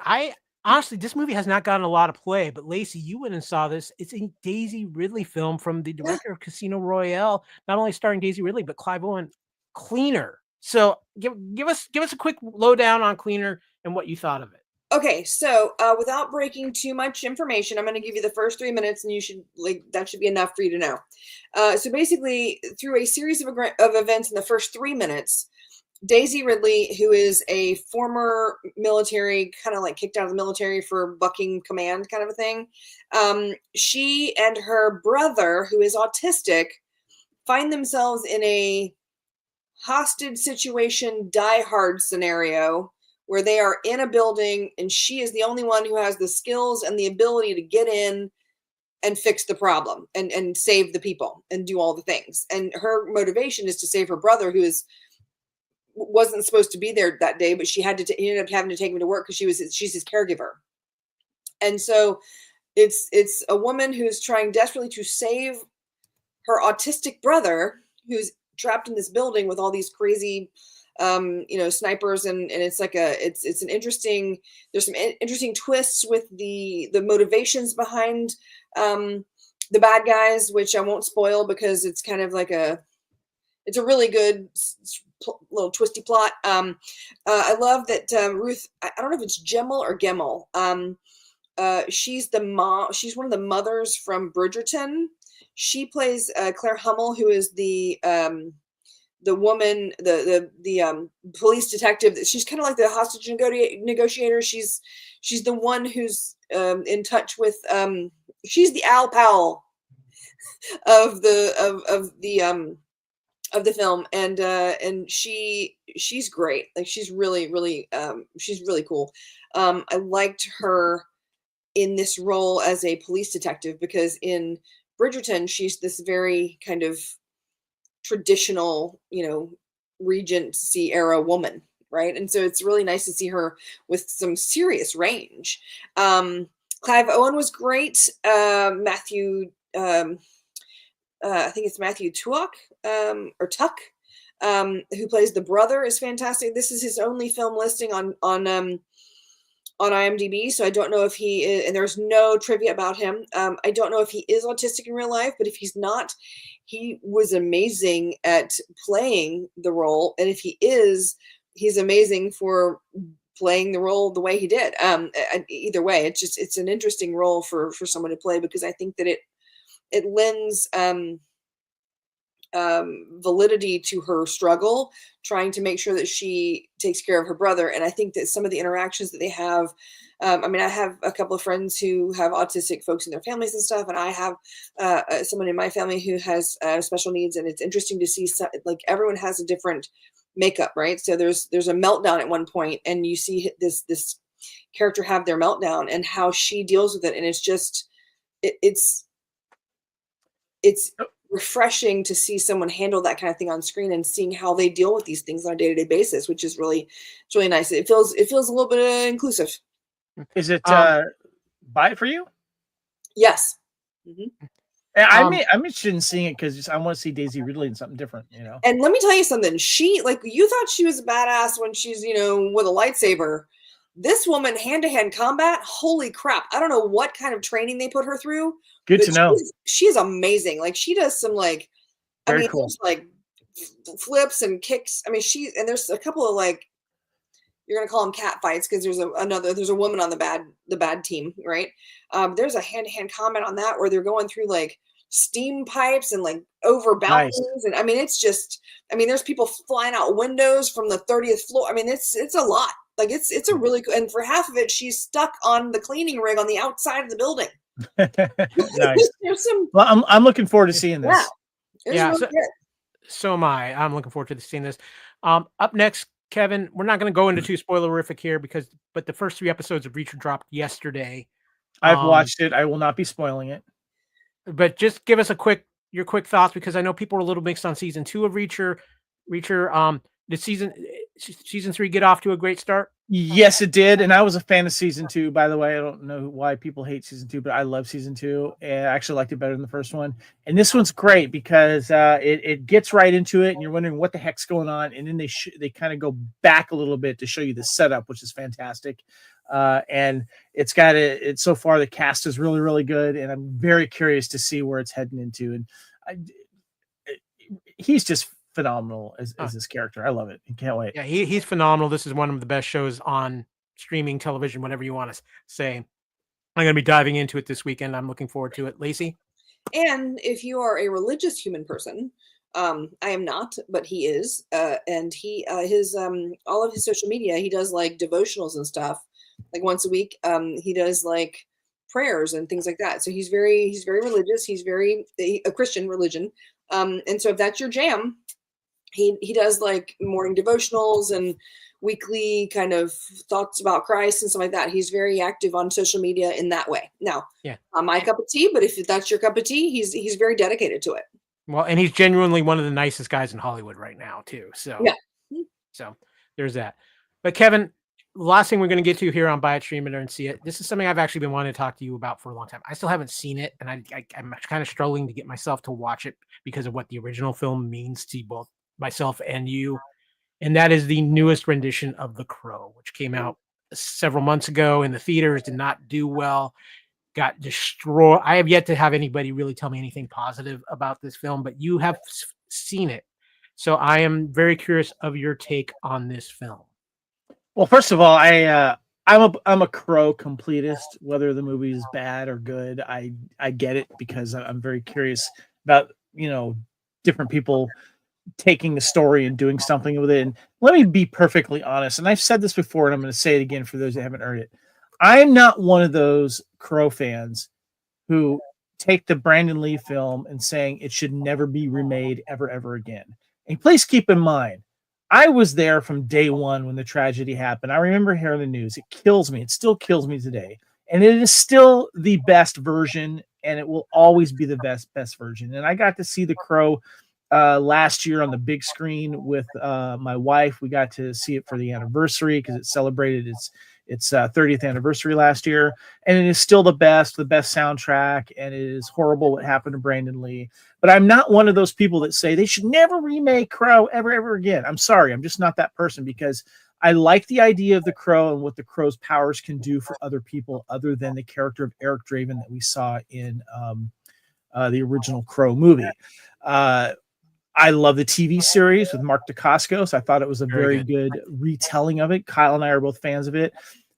Honestly, this movie has not gotten a lot of play, but Lacey, you went and saw this. It's a Daisy Ridley film from the director of Casino Royale, not only starring Daisy Ridley, but Clive Owen, Cleaner. So give us a quick lowdown on Cleaner and what you thought of it. Okay, so without breaking too much information, I'm going to give you the first 3 minutes, and that should be enough for you to know. So basically, through a series of events in the first 3 minutes, Daisy Ridley, who is a former military, kind of like kicked out of the military for bucking command kind of a thing, she and her brother, who is autistic, find themselves in a hostage situation, Die Hard scenario, where they are in a building and she is the only one who has the skills and the ability to get in and fix the problem and save the people and do all the things. And her motivation is to save her brother, who wasn't supposed to be there that day, but she ended up having to take him to work because she's his caregiver. And so it's a woman who's trying desperately to save her autistic brother, who's trapped in this building with all these crazy snipers, and it's like it's an interesting, there's some interesting twists with the motivations behind the bad guys, which I won't spoil because it's kind of like it's a really good little twisty plot. I love that Ruth, I don't know if it's Gemmell or Gemmell. She's the mom. She's one of the mothers from Bridgerton. She plays Claire Hummel, who is the woman, the police detective. She's kind of like the hostage negotiator. She's the one who's in touch with. She's the Al Powell of the film, and she's great. Like, she's really she's really cool. I liked her in this role as a police detective because in Bridgerton she's this very kind of traditional, Regency era woman, right? And so it's really nice to see her with some serious range. Clive Owen was great. Matthew, I think it's Matthew Tuck, who plays the brother, is fantastic. This is his only film listing on IMDb, so I don't know if he is, and there's no trivia about him. I don't know if he is autistic in real life, but if he's not, he was amazing at playing the role. And if he is, he's amazing for playing the role the way he did. Either way, it's an interesting role for someone to play, because I think that it lends validity to her struggle, trying to make sure that she takes care of her brother. And I think that some of the interactions that they have, I mean, I have a couple of friends who have autistic folks in their families and stuff, and I have someone in my family who has special needs, and it's interesting to see like everyone has a different makeup, right? So there's a meltdown at one point, and you see this character have their meltdown and how she deals with it, and it's just it's refreshing to see someone handle that kind of thing on screen, and seeing how they deal with these things on a day-to-day basis, which is it's really nice. It feels a little bit inclusive. Is it buy it for you? Yes. Mm-hmm. I'm interested in seeing it because I want to see Daisy Ridley in something different, you know. And let me tell you something. She, like, you thought she was a badass when she's, you know, with a lightsaber. This woman, hand-to-hand combat, holy crap. I don't know what kind of training they put her through. Good to know. She's amazing. Like, she does some, like, very cool. Like flips and kicks. I mean, there's a couple of, like, you're gonna call them cat fights, because there's a woman on the bad team, right? There's a hand-to-hand combat on that where they're going through like steam pipes and like over balconies, nice. And I mean, it's just, I mean, there's people flying out windows from the 30th floor. I mean, it's a lot. Like it's a really good, and for half of it, she's stuck on the cleaning rig on the outside of the building. Nice. Well, I'm looking forward to seeing this. Yeah. Really so am I. I'm looking forward to seeing this. Up next, Kevin, we're not going to go into too spoilerific here but the first 3 episodes of Reacher dropped yesterday. I've watched it. I will not be spoiling it. But just give us your quick thoughts, because I know people are a little mixed on season 2 of Reacher. Did season 3 get off to a great start? Yes, it did. And I was a fan of season 2, by the way. I don't know why people hate season 2, but I love season 2. And I actually liked it better than the first one. And this one's great because it gets right into it, and you're wondering what the heck's going on. And then they kind of go back a little bit to show you the setup, which is fantastic. And it's so far the cast is really, really good. And I'm very curious to see where it's heading into. And he's just phenomenal as this character. I love it. I can't wait. Yeah, he's phenomenal. This is one of the best shows on streaming television, whatever you want to say. I'm going to be diving into it this weekend. I'm looking forward to it. Lacey? And if you are a religious human person, I am not, but he is. And he his all of his social media, he does like devotionals and stuff, like once a week. He does like prayers and things like that. So he's very religious. He's a Christian religion. And so if that's your jam, he does like morning devotionals and weekly kind of thoughts about Christ and stuff like that. He's very active on social media in that way. Now, not my cup of tea, but if that's your cup of tea, he's very dedicated to it. Well, and he's genuinely one of the nicest guys in Hollywood right now too. So so there's that. But Kevin, the last thing we're going to get to here on Buy It, Stream It, and See It. This is something I've actually been wanting to talk to you about for a long time. I still haven't seen it, and I'm kind of struggling to get myself to watch it because of what the original film means to both myself and you. And that is the newest rendition of The Crow, which came out several months ago in the theaters, did not do well, got destroyed. I have yet to have anybody really tell me anything positive about this film, but you have seen it. So I am very curious of your take on this film. Well, first of all, I'm a Crow completist. Whether the movie is bad or good, I get it because I'm very curious about, different people taking the story and doing something with it. And let me be perfectly honest, and I've said this before, and I'm going to say it again for those that haven't heard it. I'm not one of those Crow fans who take the Brandon Lee film and saying it should never be remade ever again. And please keep in mind, I was there from day one when the tragedy happened. I remember hearing the news. It kills me. It still kills me today. And it is still the best version, and it will always be the best version. And I got to see The Crow last year on the big screen with my wife. We got to see it for the anniversary because it celebrated its 30th anniversary last year, and it is still the best soundtrack, and it is horrible what happened to Brandon Lee. But I'm not one of those people that say they should never remake Crow ever again. I'm sorry, I'm just not that person, because I like the idea of The Crow and what The Crow's powers can do for other people other than the character of Eric Draven that we saw in the original Crow movie. I love the TV series with Mark Dacascos. I thought it was a very good retelling of it. Kyle and I are both fans of it.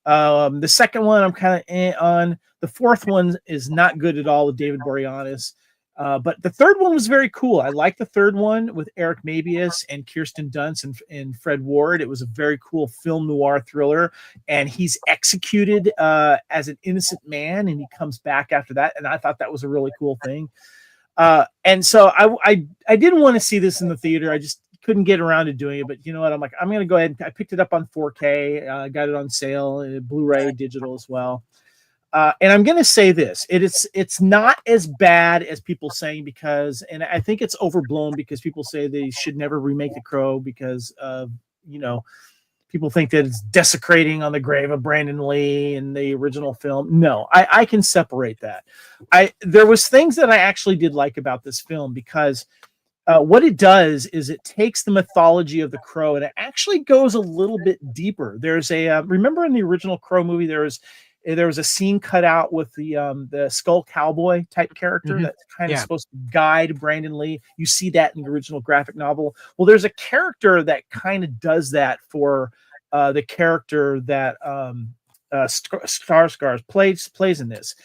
The second one I'm kind of on. The fourth one is not good at all with David Boreanaz. But the third one was very cool. I like the third one with Eric Mabius and Kirsten Dunst and Fred Ward. It was a very cool film noir thriller, and he's executed as an innocent man, and he comes back after that. And I thought that was a really cool thing. And so I didn't want to see this in the theater. I just couldn't get around to doing it. But you know what? I'm like, I'm going to go ahead. I picked it up on 4K. Got it on sale, Blu-ray, digital as well. And I'm going to say this, it's not as bad as people saying, because, and I think it's overblown because people say they should never remake The Crow because of, people think that it's desecrating on the grave of Brandon Lee in the original film. No, I can separate that. There was things that I actually did like about this film, because what it does is it takes the mythology of the Crow and it actually goes a little bit deeper. There's remember in the original Crow movie, there was a scene cut out with the Skull Cowboy type character that's kind of supposed to guide Brandon Lee. You see that in the original graphic novel. Well, there's a character that kind of does that for the character that Skarsgård plays in this.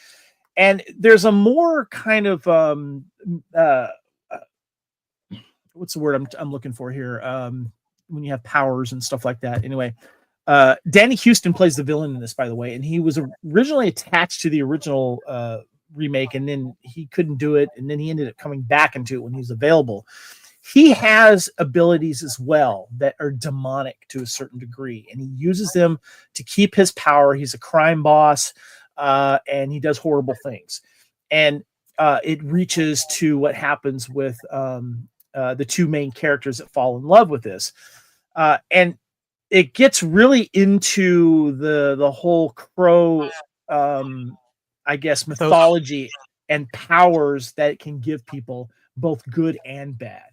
And there's a more kind of what's the word I'm looking for here? When you have powers and stuff like that. Anyway. Danny Huston plays the villain in this, by the way, and he was originally attached to the original remake, and then he couldn't do it, and then he ended up coming back into it when he was available. He has abilities as well that are demonic to a certain degree, and he uses them to keep his power. He's a crime boss, and he does horrible things. And it reaches to what happens with the two main characters that fall in love with this. And it gets really into the whole Crow, I guess, mythology and powers that it can give people, both good and bad.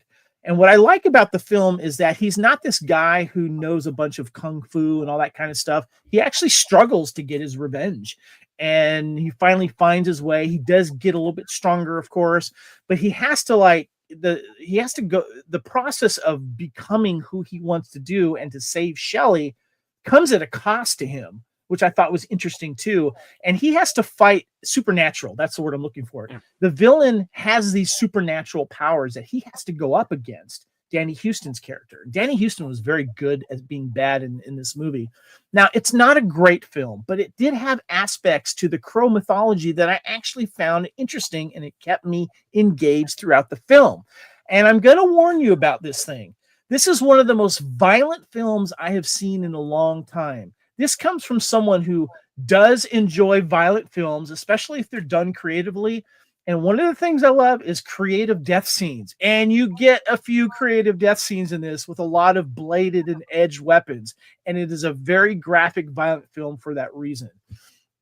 And what I like about the film is that he's not this guy who knows a bunch of kung fu and all that kind of stuff. He actually struggles to get his revenge, and he finally finds his way. He does get a little bit stronger, of course, but he has to go the process of becoming who he wants to do and to save Shelley comes at a cost to him, which I thought was interesting too. And he has to fight supernatural. That's the word I'm looking for. Yeah. The villain has these supernatural powers that he has to go up against Danny Huston's character. Danny Huston was very good at being bad in this movie. Now, it's not a great film, but it did have aspects to the Crow mythology that I actually found interesting, and it kept me engaged throughout the film. And I'm going to warn you about this thing. This is one of the most violent films I have seen in a long time. This comes from someone who does enjoy violent films, especially if they're done creatively. And one of the things I love is creative death scenes. And you get a few creative death scenes in this with a lot of bladed and edged weapons. And it is a very graphic, violent film for that reason.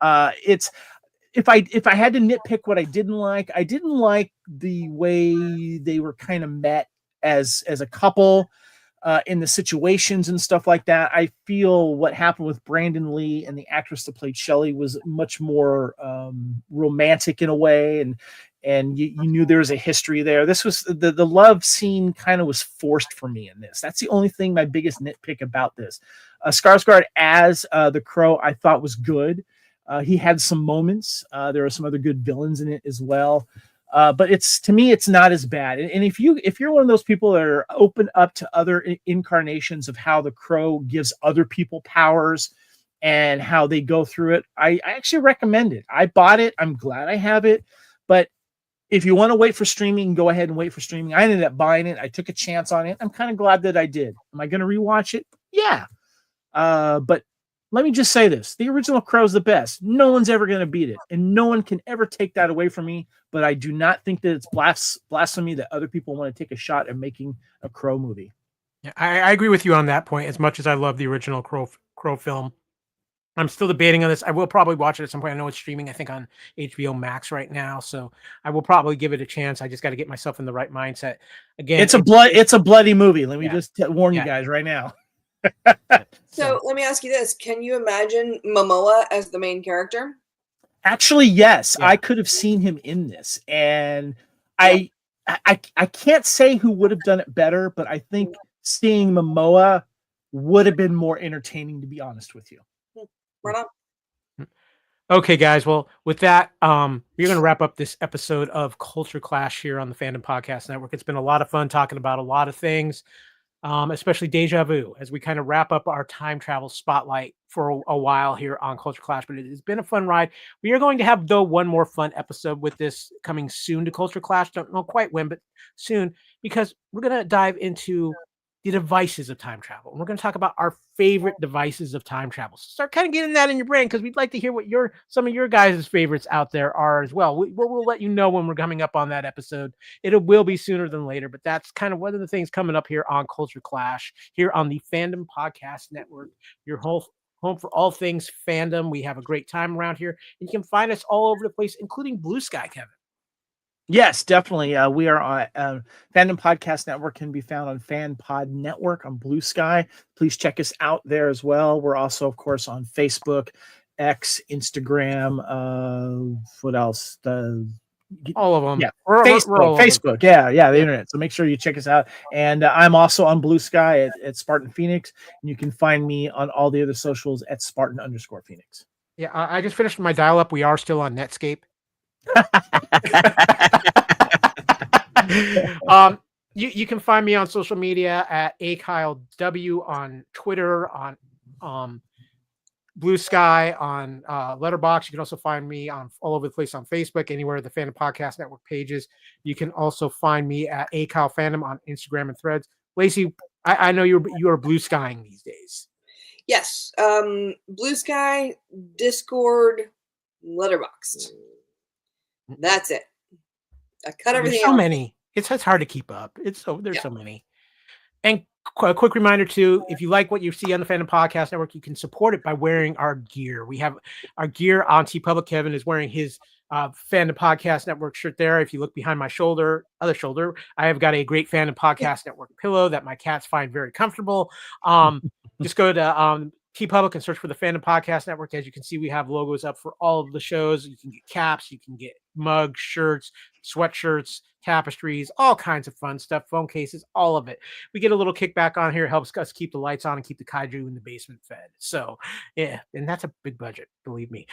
If I had to nitpick what I didn't like the way they were kind of met as a couple in the situations and stuff like that. I feel what happened with Brandon Lee and the actress that played Shelley was much more romantic in a way, and you knew there was a history there. This was the love scene kind of was forced for me in this. That's the only thing, my biggest nitpick about this. Skarsgård as the Crow I thought was good. He had some moments. There are some other good villains in it as well. But to me, it's not as bad. And if you're one of those people that are open up to other incarnations of how the Crow gives other people powers and how they go through it, I actually recommend it. I bought it. I'm glad I have it. But if you want to wait for streaming, go ahead and wait for streaming. I ended up buying it. I took a chance on it. I'm kind of glad that I did. Am I going to rewatch it? Yeah. But let me just say this. The original Crow is the best. No one's ever going to beat it. And no one can ever take that away from me. But I do not think that it's blasphemy that other people want to take a shot at making a Crow movie. Yeah, I agree with you on that point. As much as I love the original Crow film, I'm still debating on this. I will probably watch it at some point. I know it's streaming, I think, on HBO Max right now. So I will probably give it a chance. I just got to get myself in the right mindset. Again, it's a bloody movie. Let me just warn you guys right now. So let me ask you this. Can you imagine Momoa as the main character? Actually, yes. Yeah. I could have seen him in this. And I I can't say who would have done it better, but I think seeing Momoa would have been more entertaining, to be honest with you. Right on. Okay, guys. Well, with that, we're going to wrap up this episode of Culture Clash here on the Fandom Podcast Network. It's been a lot of fun talking about a lot of things, especially Déjà Vu, as we kind of wrap up our time travel spotlight for a while here on Culture Clash. But it has been a fun ride. We are going to have, though, one more fun episode with this coming soon to Culture Clash. Don't know quite when, but soon, because we're going to dive into the devices of time travel. And we're going to talk about our favorite devices of time travel. So start kind of getting that in your brain, because we'd like to hear what some of your guys' favorites out there are as well. We'll let you know when we're coming up on that episode. It will be sooner than later, but that's kind of one of the things coming up here on Culture Clash, here on the Fandom Podcast Network, your home for all things fandom. We have a great time around here, and you can find us all over the place, including Blue Sky, Kevin. Yes, definitely. We are on Fandom Podcast Network, can be found on FanPod Network on Blue Sky. Please check us out there as well. We're also, of course, on Facebook, X, Instagram. What else? All of them. Yeah, Facebook. Facebook. Yeah, the internet. So make sure you check us out. And I'm also on Blue Sky at Spartan Phoenix. And you can find me on all the other socials at Spartan_Phoenix. Yeah, I just finished my dial-up. We are still on Netscape. You can find me on social media at AKyleW on Twitter, on Blue Sky, on Letterboxd. You can also find me on all over the place on Facebook, anywhere the Fandom Podcast Network pages. You can also find me at AKyle Fandom on Instagram and Threads. Lacey, I know you are Blue Skying these days. Yes, Blue Sky, Discord, Letterboxd. That's it. I cut everything. There's so many. It's hard to keep up. There's so many. And a quick reminder too, if you like what you see on the Fandom Podcast Network, you can support it by wearing our gear. We have our gear on TeePublic. Kevin is wearing his Fandom Podcast Network shirt there. If you look behind my other shoulder, I have got a great Fandom Podcast Network pillow that my cats find very comfortable. Just go to TeePublic and search for the Fandom Podcast Network. As you can see, we have logos up for all of the shows. You can get caps, you can get mugs, shirts, sweatshirts, tapestries, all kinds of fun stuff, phone cases, all of it. We get a little kickback on here. It helps us keep the lights on and keep the kaiju in the basement fed. So yeah, and that's a big budget, believe me.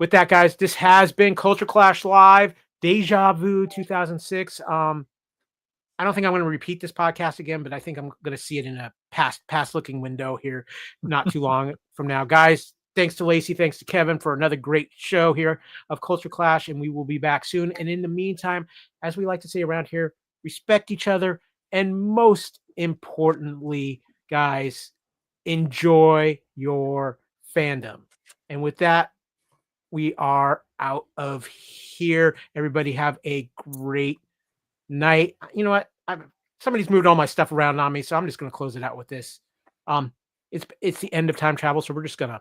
With that, guys, this has been Culture Clash Live, Déjà Vu 2006. I don't think I'm going to repeat this podcast again, but I think I'm going to see it in a past looking window here not too long from now. Guys, thanks to Lacey, thanks to Kevin for another great show here of Culture Clash, and we will be back soon. And in the meantime, as we like to say around here, respect each other, and most importantly, guys, enjoy your fandom. And with that, we are out of here. Everybody have a great night. You know what? Somebody's moved all my stuff around on me, so I'm just going to close it out with this. It's the end of time travel, so we're just going to